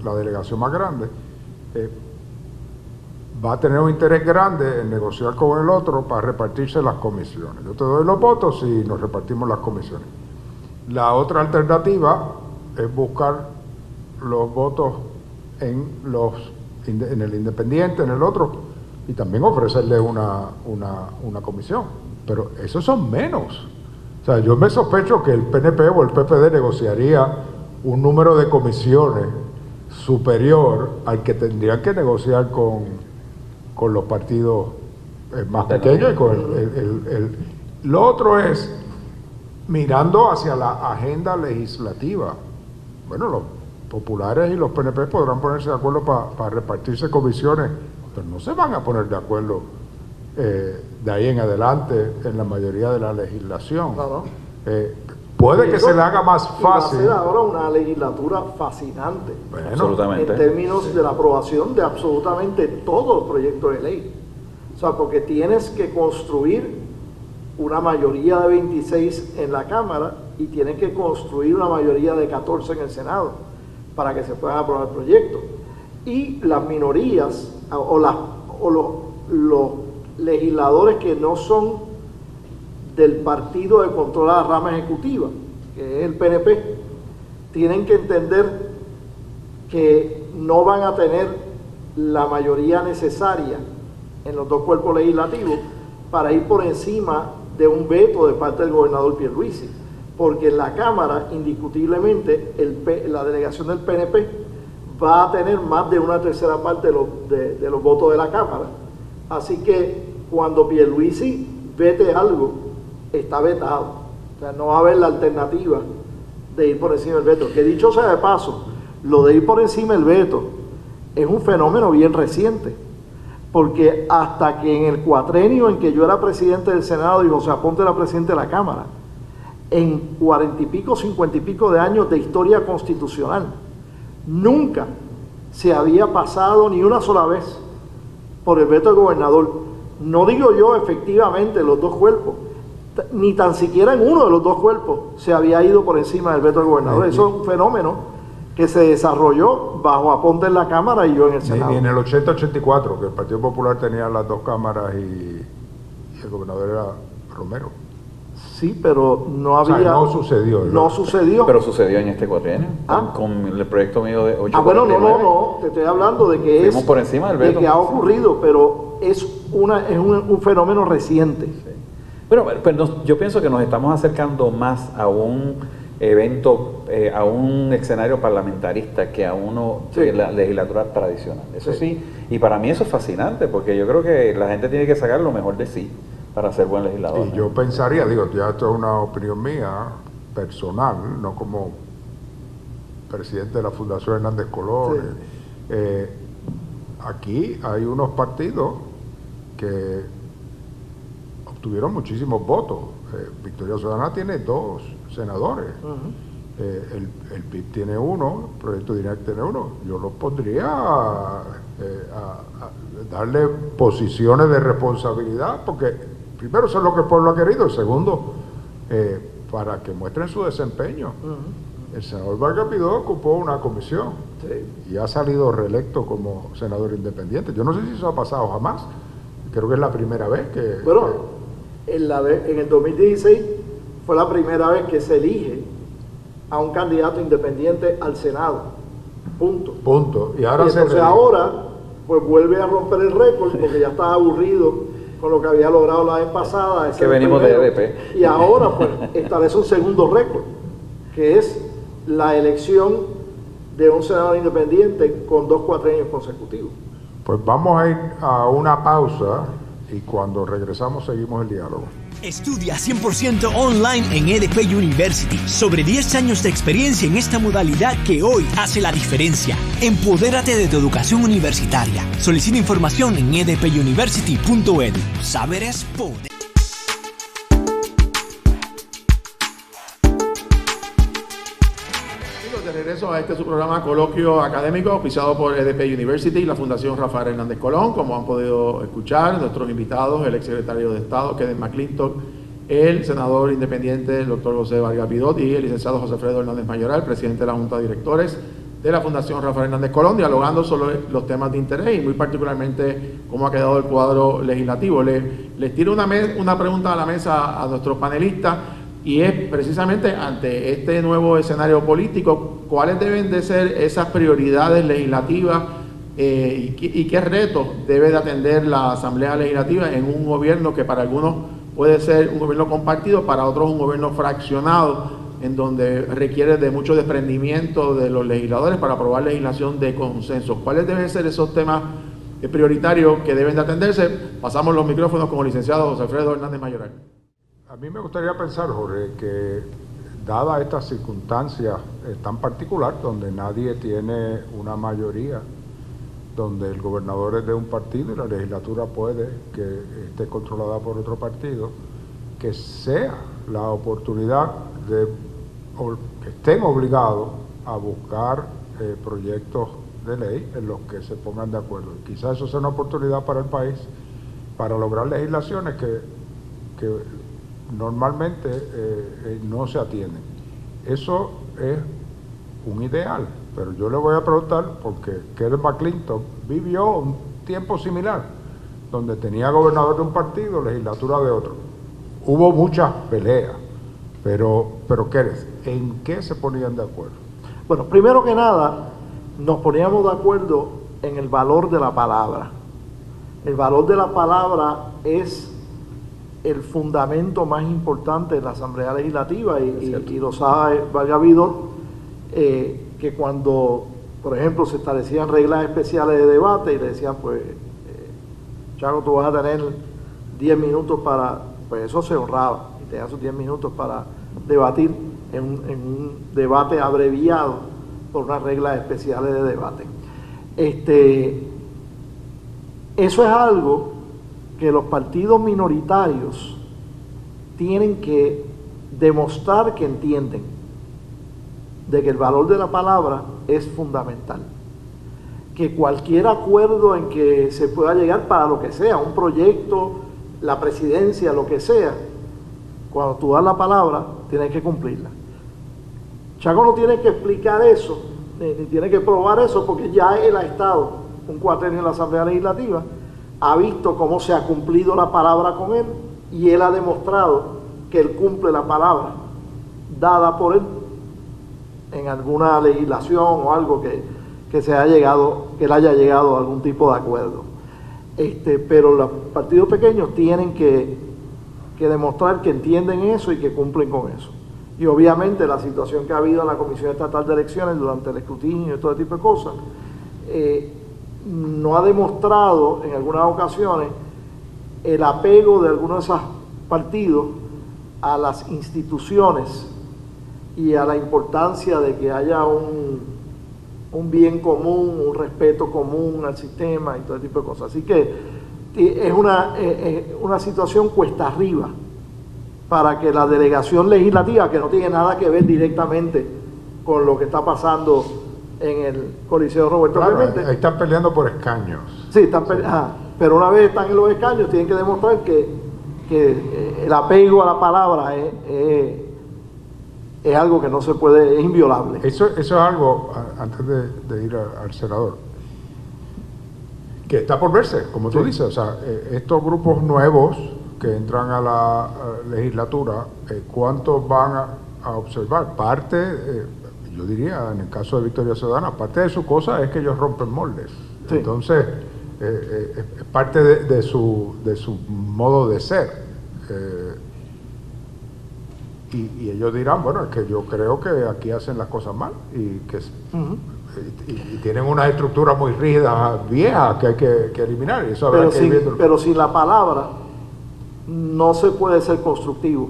la delegación más grande, va a tener un interés grande en negociar con el otro para repartirse las comisiones. Yo te doy los votos y nos repartimos las comisiones. La otra alternativa es buscar los votos en el independiente, en el otro, y también ofrecerle una comisión. Pero esos son menos. O sea, yo me sospecho que el PNP o el PPD negociaría un número de comisiones superior al que tendrían que negociar con los partidos más pequeños y con lo otro es mirando hacia la agenda legislativa. Bueno, los populares y los PNP podrán ponerse de acuerdo para repartirse comisiones, pero no se van a poner de acuerdo de ahí en adelante en la mayoría de la legislación. No. Puede que se le haga más fácil. Va a ser ahora una legislatura fascinante. Bueno, absolutamente. En términos de la aprobación de absolutamente todos los proyectos de ley. O sea, porque tienes que construir una mayoría de 26 en la Cámara y tienes que construir una mayoría de 14 en el Senado para que se puedan aprobar proyectos. Y las minorías o los legisladores que no son del partido que controla la rama ejecutiva, que es el PNP, tienen que entender que no van a tener la mayoría necesaria en los dos cuerpos legislativos para ir por encima de un veto de parte del gobernador Pierluisi, porque en la Cámara indiscutiblemente la delegación del PNP va a tener más de una tercera parte de los votos de la Cámara. Así que cuando Pierluisi vete algo, está vetado. O sea, no va a haber la alternativa de ir por encima del veto. Que dicho sea de paso, lo de ir por encima del veto es un fenómeno bien reciente. Porque hasta que en el cuatrenio en que yo era presidente del Senado y José Aponte era presidente de la Cámara, en 40 y pico, 50 y pico de años de historia constitucional, nunca se había pasado ni una sola vez por el veto del gobernador. No digo yo efectivamente los dos cuerpos, ni tan siquiera en uno de los dos cuerpos se había ido por encima del veto del gobernador. Eso es un fenómeno que se desarrolló bajo Aponte en la Cámara y yo en el Senado. Y en el 80-84, que el Partido Popular tenía las dos cámaras y el gobernador era Romero. Sí, pero no O sea, había... no sucedió. No sucedió. Pero sucedió en este cuatrienio, Ah. con el proyecto mío de 8. Bueno, no, te estoy hablando de que Fuimos por encima del de veto. que ha ocurrido, pero es un fenómeno reciente. Sí. Bueno, pero yo pienso que nos estamos acercando más a un evento, a un escenario parlamentarista que a uno Sí. de la legislatura tradicional. Eso Sí. sí, y para mí eso es fascinante, porque yo creo que la gente tiene que sacar lo mejor de sí para ser buen legislador. Y yo pensaría, digo, ya esto es una opinión mía, personal, no como presidente de la Fundación Hernández Colón. Sí. Aquí hay unos partidos que obtuvieron muchísimos votos. Victoria Ciudadana tiene 2 senadores. Ujú. El PIB tiene 1, el Proyecto DINAC tiene 1. Yo los pondría a darle posiciones de responsabilidad, porque primero eso es lo que el pueblo ha querido, y segundo, para que muestren su desempeño. Ujú. El senador Vargas Vidó ocupó una comisión Sí. y ha salido reelecto como senador independiente. Yo no sé si eso ha pasado jamás. Creo que es la primera vez que... Bueno, en el 2016 fue la primera vez que se elige a un candidato independiente al Senado. Punto. Punto. Y ahora Y entonces reelige. ahora, pues vuelve a romper el récord porque ya estaba aburrido con lo que había logrado la vez pasada. ese Que venimos de primero. EDP. Y ahora, pues, establece un segundo récord, que es la elección de un senador independiente con 2 cuatrienios consecutivos. Pues vamos a ir a una pausa y cuando regresamos seguimos el diálogo. Estudia 100% online en EDP University. Sobre 10 años de experiencia en esta modalidad que hoy hace la diferencia. Empodérate de tu educación universitaria. Solicita información en edpuniversity.edu. Saber es poder. Amigos, de regreso a este su programa Coloquio Académico, auspiciado por EDP University y la Fundación Rafael Hernández Colón. Como han podido escuchar, nuestros invitados, el exsecretario de Estado, Kenneth McClintock, el senador independiente, el doctor José Vargas Vidó, y el licenciado José Alfredo Hernández Mayoral, presidente de la Junta de Directores de la Fundación Rafael Hernández Colón, dialogando sobre los temas de interés y muy particularmente cómo ha quedado el cuadro legislativo. Les tiro una pregunta a la mesa a nuestros panelistas, y es precisamente ante este nuevo escenario político, ¿cuáles deben de ser esas prioridades legislativas y qué retos debe de atender la Asamblea Legislativa en un gobierno que para algunos puede ser un gobierno compartido, para otros un gobierno fraccionado, en donde requiere de mucho desprendimiento de los legisladores para aprobar legislación de consenso? ¿Cuáles deben ser esos temas prioritarios que deben de atenderse? Pasamos los micrófonos con el licenciado José Alfredo Hernández Mayoral. A mí me gustaría pensar, Jorge, que dada estas circunstancias tan particular, donde nadie tiene una mayoría, donde el gobernador es de un partido y la legislatura puede que esté controlada por otro partido, que sea la oportunidad de que estén obligados a buscar proyectos de ley en los que se pongan de acuerdo. Quizás eso sea una oportunidad para el país para lograr legislaciones que normalmente no se atienden. Eso es un ideal, pero yo le voy a preguntar porque Kenneth McClintock vivió un tiempo similar, donde tenía gobernador de un partido, legislatura de otro. Hubo muchas peleas, pero Kenneth, ¿en qué se ponían de acuerdo? Bueno, primero que nada, nos poníamos de acuerdo en el valor de la palabra. El valor de la palabra es el fundamento más importante de la Asamblea Legislativa y lo sabe Vargas Vidó, que cuando, por ejemplo, se establecían reglas especiales de debate y le decían, pues, Chaco, tú vas a tener 10 minutos para, pues eso se honraba, y te dan sus 10 minutos para debatir en un debate abreviado por unas reglas especiales de debate. Eso es algo que los partidos minoritarios tienen que demostrar que entienden, de que el valor de la palabra es fundamental, que cualquier acuerdo en que se pueda llegar para lo que sea, un proyecto, la presidencia, lo que sea, cuando tú das la palabra, tienes que cumplirla. Chaco no tiene que explicar eso, ni tiene que probar eso, porque ya él ha estado un cuatrenio en la Asamblea Legislativa, ha visto cómo se ha cumplido la palabra con él y él ha demostrado que él cumple la palabra dada por él en alguna legislación o algo que él haya llegado a algún tipo de acuerdo. Pero los partidos pequeños tienen que demostrar que entienden eso y que cumplen con eso. Y obviamente la situación que ha habido en la Comisión Estatal de Elecciones durante el escrutinio y todo tipo de cosas, no ha demostrado en algunas ocasiones el apego de algunos de esos partidos a las instituciones y a la importancia de que haya un bien común, un respeto común al sistema y todo tipo de cosas. Así que es una situación cuesta arriba para que la delegación legislativa, que no tiene nada que ver directamente con lo que está pasando en el Coliseo Roberto Clemente. Ahí están peleando por escaños. Sí, pero una vez están en los escaños tienen que demostrar que el apego a la palabra es algo que no se puede, es inviolable. Eso es algo, antes de ir al senador, que está por verse, como tú dices. O sea, estos grupos nuevos que entran a la legislatura, ¿cuántos van a observar? Parte, yo diría, en el caso de Victoria Ciudadana, parte de su cosa es que ellos rompen moldes. Sí. Entonces, es parte de su modo de ser. Y ellos dirán, bueno, es que yo creo que aquí hacen las cosas mal y que y tienen unas estructuras muy rígidas, viejas, que hay que eliminar. Y eso pero sin la palabra no se puede ser constructivo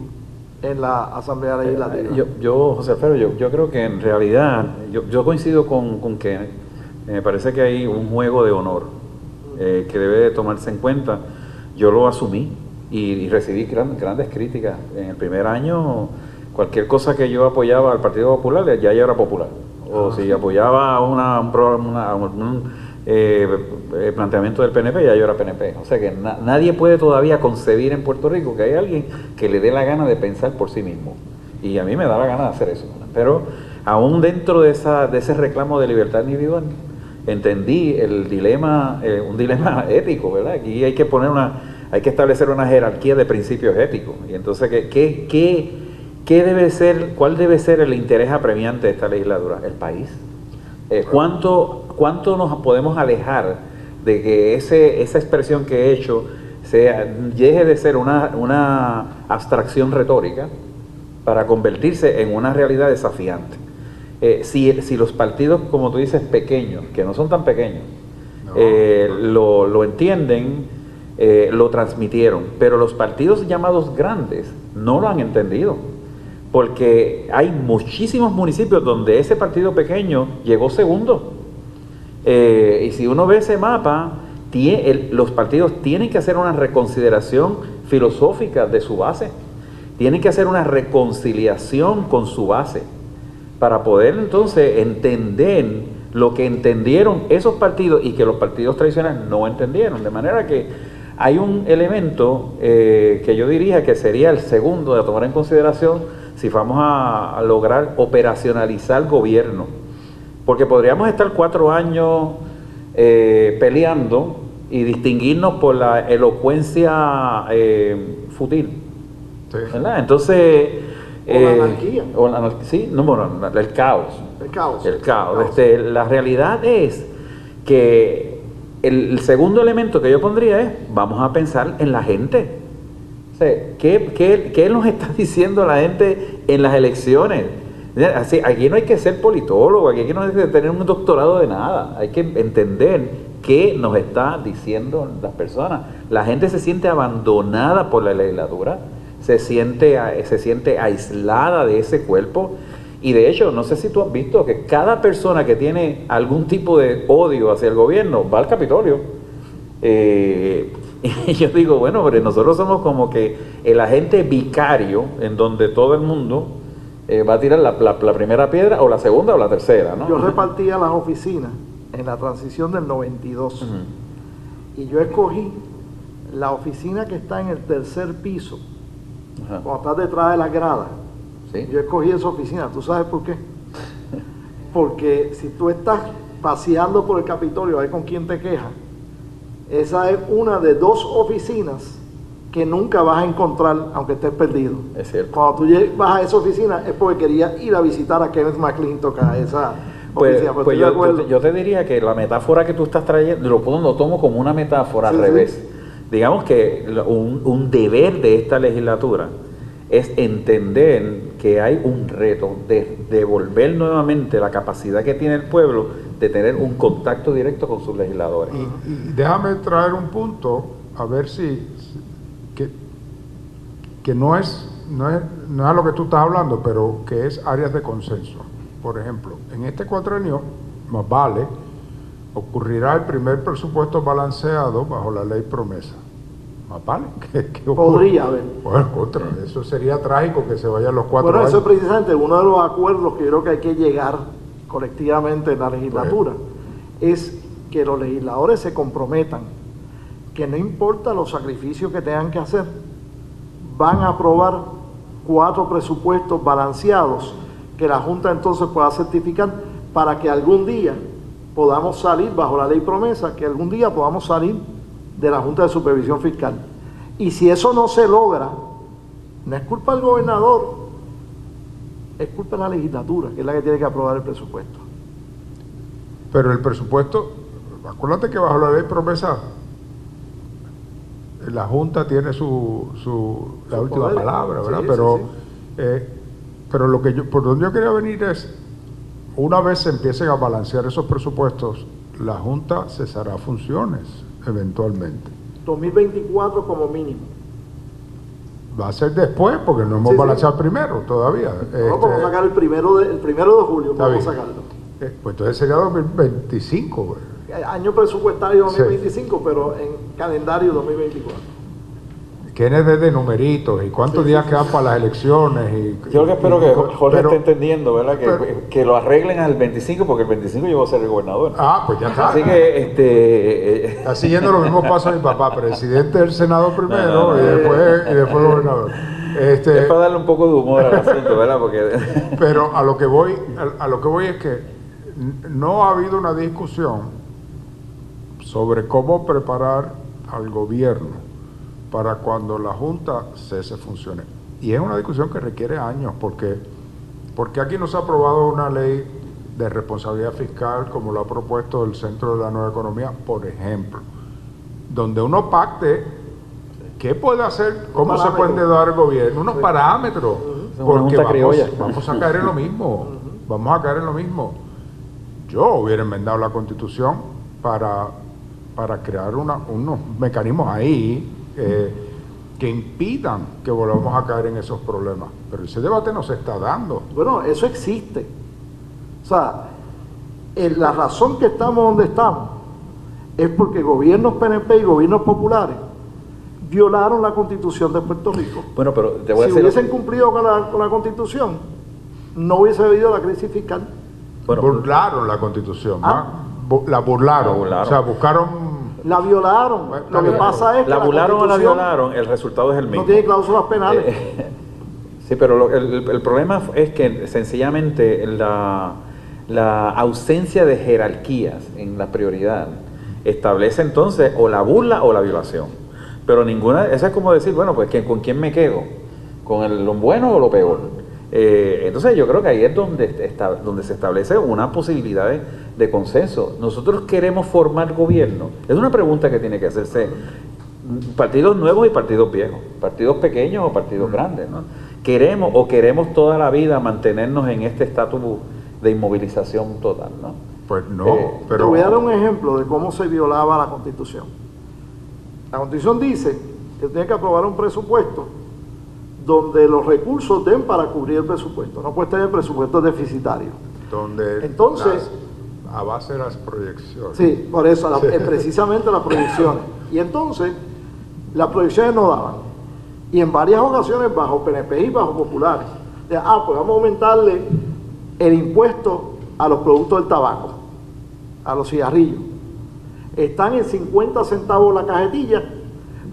en la Asamblea Legislativa. José Alfredo, yo creo que en realidad, yo coincido con que me parece que hay un juego de honor que debe de tomarse en cuenta. Yo lo asumí y recibí grandes críticas. En el primer año, cualquier cosa que yo apoyaba al Partido Popular, ya yo era popular. O si apoyaba un planteamiento del PNP, ya yo era PNP. O sea que nadie puede todavía concebir en Puerto Rico que hay alguien que le dé la gana de pensar por sí mismo. Y a mí me da la gana de hacer eso. Pero aún dentro de ese reclamo de libertad individual, entendí el dilema, un dilema ético, ¿verdad? Aquí hay que establecer una jerarquía de principios éticos. Y entonces, ¿cuál debe ser el interés apremiante de esta legislatura? El país. ¿Cuánto nos podemos alejar de que esa expresión que he hecho deje de ser una abstracción retórica para convertirse en una realidad desafiante? Si los partidos, como tú dices, pequeños, que no son tan pequeños, lo entienden, lo transmitieron, pero los partidos llamados grandes no lo han entendido, porque hay muchísimos municipios donde ese partido pequeño llegó segundo. Y si uno ve ese mapa, los partidos tienen que hacer una reconsideración filosófica de su base, tienen que hacer una reconciliación con su base, para poder entonces entender lo que entendieron esos partidos y que los partidos tradicionales no entendieron. De manera que hay un elemento que yo diría que sería el segundo de tomar en consideración si vamos a lograr operacionalizar el gobierno. Porque podríamos estar 4 años peleando y distinguirnos por la elocuencia fútil. Sí. ¿Verdad? Entonces... o la anarquía. El caos. El caos. La realidad es que el segundo elemento que yo pondría es, vamos a pensar en la gente. O sea, ¿qué nos está diciendo la gente en las elecciones? Así, aquí no hay que ser politólogo, aquí no hay que tener un doctorado de nada, hay que entender qué nos está diciendo las personas. La gente se siente abandonada por la legislatura, se siente aislada de ese cuerpo, y de hecho, no sé si tú has visto que cada persona que tiene algún tipo de odio hacia el gobierno va al Capitolio. Y yo digo, bueno, pero nosotros somos como que el agente vicario en donde todo el mundo va a tirar la primera piedra, o la segunda o la tercera, ¿no? Yo repartía las oficinas en la transición del 92 y yo escogí la oficina que está en el tercer piso, cuando estás detrás de las gradas. ¿Sí? Yo escogí esa oficina. ¿Tú sabes por qué? Porque si tú estás paseando por el Capitolio a ver con quién te quejas, esa es una de 2 oficinas que nunca vas a encontrar, aunque estés perdido. Es cierto. Cuando tú vas a esa oficina es porque querías ir a visitar a Kenneth McClintock, a esa oficina. Pues yo te diría que la metáfora que tú estás trayendo, lo tomo como una metáfora al revés. Digamos que un deber de esta legislatura es entender que hay un reto de devolver nuevamente la capacidad que tiene el pueblo de tener un contacto directo con sus legisladores. Y déjame traer un punto, a ver que no es a lo que tú estás hablando, pero que es áreas de consenso. Por ejemplo, en este cuatrenio, más vale, ocurrirá el primer presupuesto balanceado bajo la ley promesa. Más vale. Podría haber. Bueno, eso sería trágico que se vayan los 4 años. Bueno, eso es precisamente uno de los acuerdos que yo creo que hay que llegar colectivamente en la legislatura, es que los legisladores se comprometan que no importa los sacrificios que tengan que hacer, van a aprobar 4 presupuestos balanceados que la Junta entonces pueda certificar para que algún día podamos salir bajo la ley promesa, que algún día podamos salir de la Junta de Supervisión Fiscal. Y si eso no se logra, no es culpa del gobernador, es culpa de la legislatura, que es la que tiene que aprobar el presupuesto. Pero el presupuesto, acuérdate que bajo la ley promesa la Junta tiene la última poder, palabra, ¿verdad? Sí, pero sí. Pero por donde yo quería venir es, una vez se empiecen a balancear esos presupuestos, la Junta cesará funciones eventualmente. 2024 como mínimo. Va a ser después, porque no hemos balanceado primero todavía. Vamos a sacar el primero de julio, vamos a sacarlo. Pues entonces sería 2025. Pues. Año presupuestario 2025, sí. Pero en calendario 2024. ¿Quién es de numeritos? ¿Y cuántos días quedan para las elecciones? Yo lo que espero que Jorge esté entendiendo, ¿verdad? Que lo arreglen al 25, porque el 25 yo voy a ser el gobernador. Ah, pues ya está. Así que está siguiendo los mismos pasos de mi papá, presidente del Senado primero y después gobernador. Es para darle un poco de humor al asunto, ¿verdad? Porque pero a lo que voy es que no ha habido una discusión sobre cómo preparar al gobierno para cuando la Junta cese funciones. Y es una discusión que requiere años, porque aquí no se ha aprobado una ley de responsabilidad fiscal como lo ha propuesto el Centro de la Nueva Economía, por ejemplo, donde uno pacte qué puede hacer, cómo se puede endeudar el gobierno, unos parámetros, porque vamos a caer en lo mismo, Yo hubiera enmendado la Constitución para crear unos mecanismos ahí que impidan que volvamos a caer en esos problemas. Pero ese debate no se está dando. Bueno, eso existe. O sea, la razón que estamos donde estamos es porque gobiernos PNP y gobiernos populares violaron la Constitución de Puerto Rico. Bueno, pero te voy a si hubiesen cumplido con la Constitución, no hubiese habido la crisis fiscal. Bueno, burlaron la Constitución, la burlaron. O sea, buscaron... La violaron. Lo que pasa es que la burlaron o la violaron, el resultado es el mismo. No tiene cláusulas penales. Sí, pero el problema es que sencillamente la ausencia de jerarquías en la prioridad establece entonces o la burla o la violación. Pero ninguna, eso es como decir, bueno, pues ¿con quién me quedo? ¿Con lo bueno o lo peor? Entonces yo creo que ahí es donde se establece una posibilidad de consenso. Nosotros queremos formar gobierno. Es una pregunta que tiene que hacerse partidos nuevos y partidos viejos, partidos pequeños o partidos grandes, ¿no? ¿Queremos toda la vida mantenernos en este estatus de inmovilización total, ¿no? Pues no, pero... Te voy a dar un ejemplo de cómo se violaba la Constitución. La Constitución dice que tiene que aprobar un presupuesto donde los recursos den para cubrir el presupuesto. No puede tener presupuestos deficitarios. Entonces, a base de las proyecciones. Sí, por eso, precisamente las proyecciones. Y entonces, las proyecciones no daban. Y en varias ocasiones, bajo PNP y bajo populares, pues vamos a aumentarle el impuesto a los productos del tabaco, a los cigarrillos. Están en 50 centavos la cajetilla,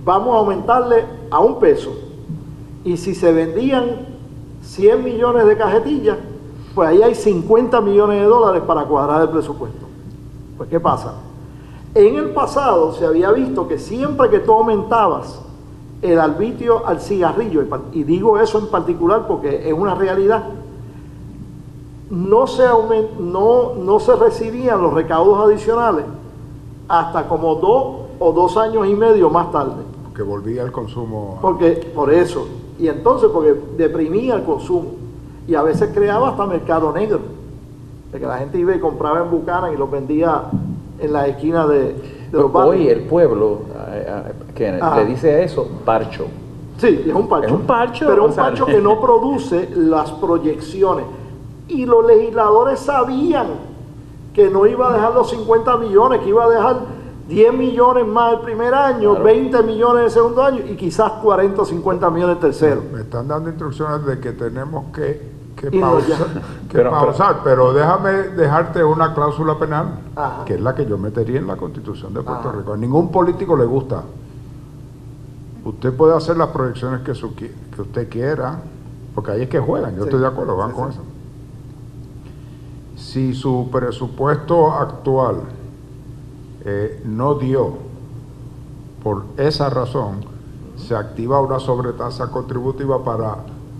vamos a aumentarle a $1. Y si se vendían 100 millones de cajetillas, pues ahí hay $50 millones para cuadrar el presupuesto. Pues ¿qué pasa? En el pasado se había visto que siempre que tú aumentabas el arbitrio al cigarrillo, y digo eso en particular porque es una realidad, no se recibían los recaudos adicionales hasta como 2 o 2 años y medio más tarde. Que volvía el consumo. Por eso. Y entonces, porque deprimía el consumo. Y a veces creaba hasta mercado negro. De que la gente iba y compraba en Buchanan y los vendía en la esquina de los barrios. Hoy el pueblo que le dice a eso parcho. Sí, es un parcho. Es un parcho. Pero un parcho que no produce las proyecciones. Y los legisladores sabían que no iba a dejar los 50 millones, que iba a dejar 10 millones más el primer año, claro, 20 millones el segundo año y quizás 40 o 50 millones el tercero. Me están dando instrucciones de que tenemos que Pero pausar, pero déjame dejarte una cláusula penal, ajá, que es la que yo metería en la Constitución de Puerto Rico. A ningún político le gusta. Usted puede hacer las proyecciones que usted quiera, porque ahí es que juegan, yo estoy de acuerdo, van con eso. Si su presupuesto actual no dio, por esa razón, se activa una sobretasa contributiva para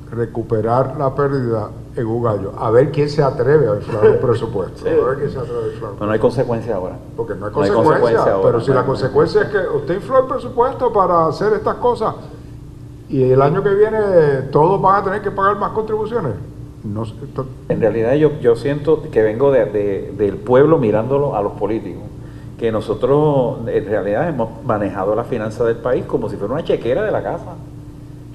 recuperar la pérdida en un año. A ver quién se atreve a inflar el presupuesto. A ver quién se atreve a inflar. Pero no hay consecuencia ahora. Porque no hay consecuencia. Pero si la consecuencia es que usted infló el presupuesto para hacer estas cosas y el año que viene todos van a tener que pagar más contribuciones. No, en realidad yo siento que vengo del pueblo mirándolo a los políticos, que nosotros en realidad hemos manejado la finanza del país como si fuera una chequera de la casa.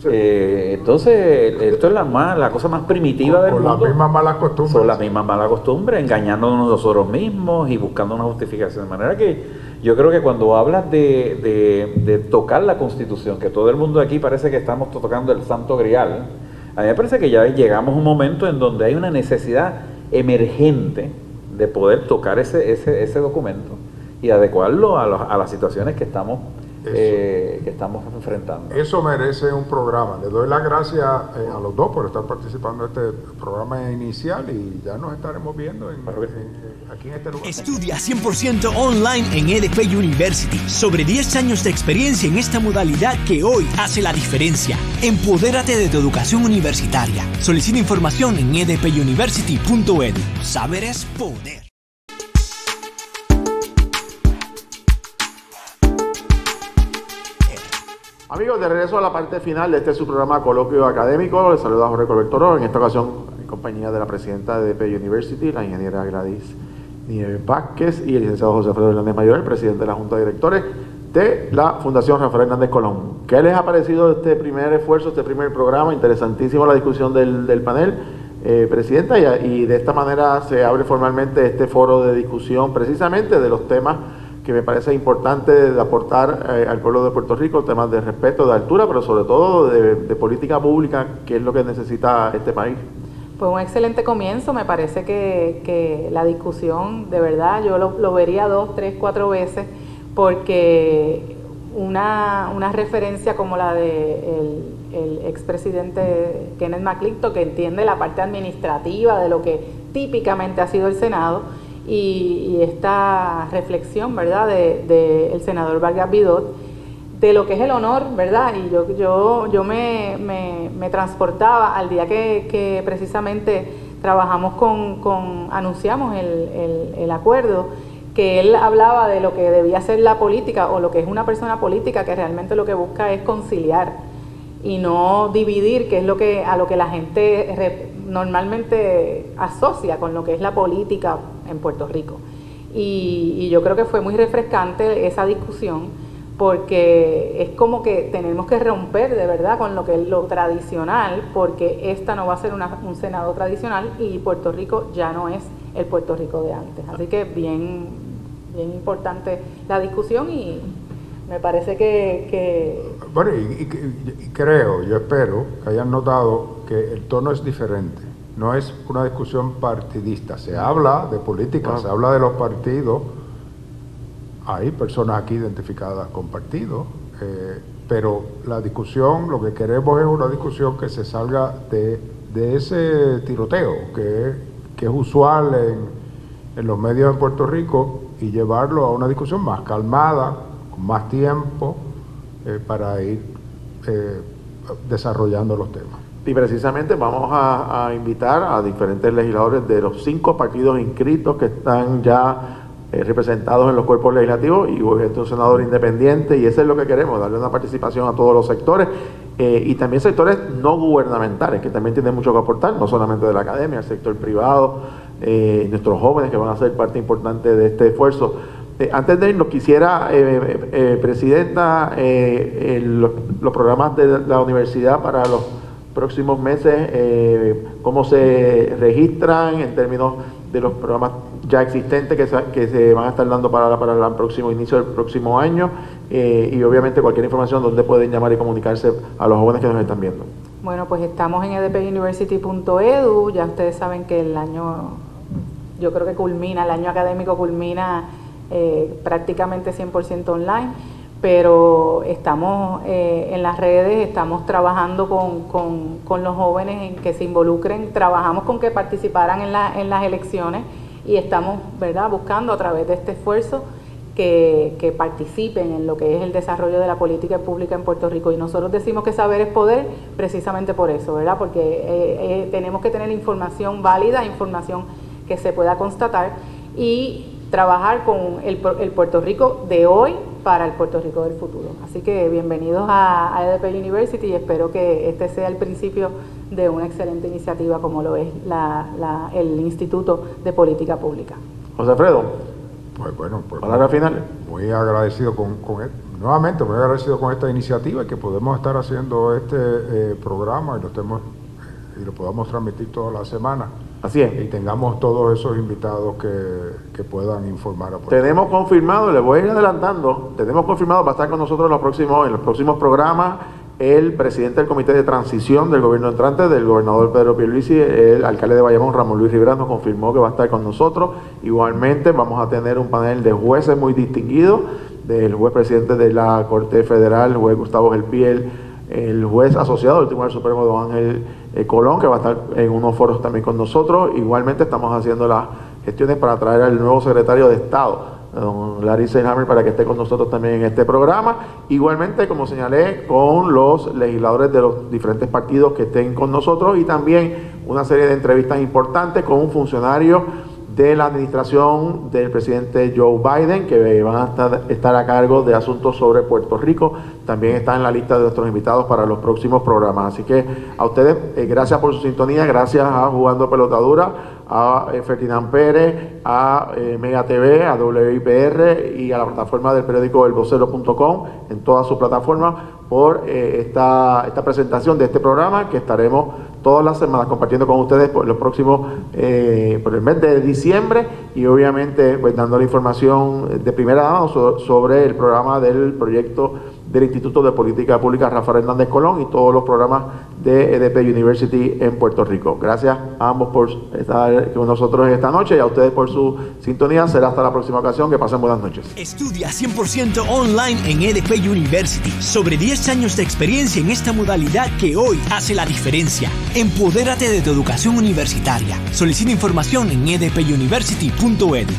Sí. Entonces esto es la cosa más primitiva del mundo. Con las mismas malas costumbres. Son las mismas malas costumbres, engañándonos nosotros mismos y buscando una justificación. De manera que yo creo que cuando hablas de tocar la Constitución, que todo el mundo aquí parece que estamos tocando el santo grial, a mí me parece que ya llegamos a un momento en donde hay una necesidad emergente de poder tocar ese documento y adecuarlo a las situaciones que estamos enfrentando. Eso merece un programa. Le doy las gracias a los dos por estar participando en este programa inicial y ya nos estaremos viendo aquí en este lugar. Estudia 100% online en EDP University. Sobre 10 años de experiencia en esta modalidad que hoy hace la diferencia. Empodérate de tu educación universitaria. Solicita información en edpuniversity.edu. Saber es poder. Amigos, de regreso a la parte final de su programa Coloquio Académico, les saluda Jorge Colbert Oro, en esta ocasión en compañía de la presidenta de EDP University, la ingeniera Gladys Nieves Vázquez, y el licenciado José Alfredo Hernández Mayor, el presidente de la Junta de Directores de la Fundación Rafael Hernández Colón. ¿Qué les ha parecido este primer esfuerzo, este primer programa? Interesantísimo la discusión del panel, presidenta, y de esta manera se abre formalmente este foro de discusión precisamente de los temas que me parece importante de aportar al pueblo de Puerto Rico, temas de respeto, de altura, pero sobre todo de política pública, que es lo que necesita este país. Fue un excelente comienzo, me parece que la discusión, de verdad, yo lo vería 2, 3, 4 veces, porque una referencia como la de el expresidente Kenneth McClintock, que entiende la parte administrativa de lo que típicamente ha sido el Senado, y esta reflexión, ¿verdad?, de el senador Vargas Vidot, de lo que es el honor, ¿verdad? Y yo me transportaba al día que precisamente trabajamos anunciamos el acuerdo, que él hablaba de lo que debía ser la política, o lo que es una persona política, que realmente lo que busca es conciliar y no dividir, que es a lo que la gente normalmente asocia con lo que es la política en Puerto Rico. Y yo creo que fue muy refrescante esa discusión, porque es como que tenemos que romper de verdad con lo que es lo tradicional, porque esta no va a ser un Senado tradicional y Puerto Rico ya no es el Puerto Rico de antes. Así que bien importante la discusión, y me parece que... Bueno, y creo, yo espero que hayan notado que el tono es diferente. No es una discusión partidista. Se habla de política, se habla de los partidos. Hay personas aquí identificadas con partidos, pero la discusión, lo que queremos es una discusión que se salga de ese tiroteo que es usual en los medios de Puerto Rico, y llevarlo a una discusión más calmada, con más tiempo, para ir desarrollando los temas. Y precisamente vamos a invitar a diferentes legisladores de los 5 partidos inscritos que están ya representados en los cuerpos legislativos y un senador independiente, y eso es lo que queremos, darle una participación a todos los sectores y también sectores no gubernamentales que también tienen mucho que aportar, no solamente de la academia, el sector privado, nuestros jóvenes que van a ser parte importante de este esfuerzo. Antes de irnos, quisiera, Presidenta, los programas de la universidad para los próximos meses, cómo se registran en términos de los programas ya existentes que se van a estar dando para el próximo inicio del próximo año, y obviamente cualquier información donde pueden llamar y comunicarse a los jóvenes que nos están viendo. Bueno, pues estamos en edpuniversity.edu. Ya ustedes saben que el año, yo creo que culmina, el año académico culmina prácticamente 100% online, pero estamos en las redes, estamos trabajando con los jóvenes en que se involucren, trabajamos con que participaran en las elecciones y estamos, ¿verdad?, buscando a través de este esfuerzo que participen en lo que es el desarrollo de la política pública en Puerto Rico. Y nosotros decimos que saber es poder precisamente por eso, ¿verdad?, porque tenemos que tener información válida, información que se pueda constatar y trabajar con el Puerto Rico de hoy para el Puerto Rico del futuro. Así que bienvenidos a EDP University y espero que este sea el principio de una excelente iniciativa como lo es el Instituto de Política Pública. José Alfredo, Pues bueno, palabras finales. Muy agradecido nuevamente muy agradecido con esta iniciativa y que podemos estar haciendo este programa y lo podamos transmitir toda la semana. Así es. Y tengamos todos esos invitados que puedan informar a Puerto Tenemos Rico. confirmado, les voy a ir adelantando, tenemos confirmado, va a estar con nosotros en los próximos programas el presidente del Comité de Transición del gobierno entrante, del gobernador Pedro Pierluisi, el alcalde de Bayamón, Ramón Luis Rivera, nos confirmó que va a estar con nosotros. Igualmente vamos a tener un panel de jueces muy distinguidos, del juez presidente de la Corte Federal, el juez Gustavo Gelpiel, el juez asociado del Tribunal Supremo, don Ángel Colón, que va a estar en unos foros también con nosotros. Igualmente estamos haciendo las gestiones para traer al nuevo secretario de Estado, don Larry Selhammer, para que esté con nosotros también en este programa. Igualmente, como señalé, con los legisladores de los diferentes partidos que estén con nosotros y también una serie de entrevistas importantes con un funcionario de la administración del presidente Joe Biden, que van a estar a cargo de asuntos sobre Puerto Rico. También está en la lista de nuestros invitados para los próximos programas. Así que a ustedes, gracias por su sintonía, gracias a Jugando Pelotadura, a Ferdinand Pérez, a Mega TV, a WIPR y a la plataforma del periódico elvocero.com, en todas sus plataformas, por esta presentación de este programa que estaremos todas las semanas compartiendo con ustedes por los próximos, por el mes de diciembre, y obviamente pues dando la información de primera mano sobre el programa del proyecto del Instituto de Política Pública Rafael Hernández Colón y todos los programas de EDP University en Puerto Rico. Gracias a ambos por estar con nosotros esta noche y a ustedes por su sintonía. Será hasta la próxima ocasión. Que pasen buenas noches. Estudia 100% online en EDP University. Sobre 10 años de experiencia en esta modalidad que hoy hace la diferencia. Empodérate de tu educación universitaria. Solicita información en edpuniversity.edu.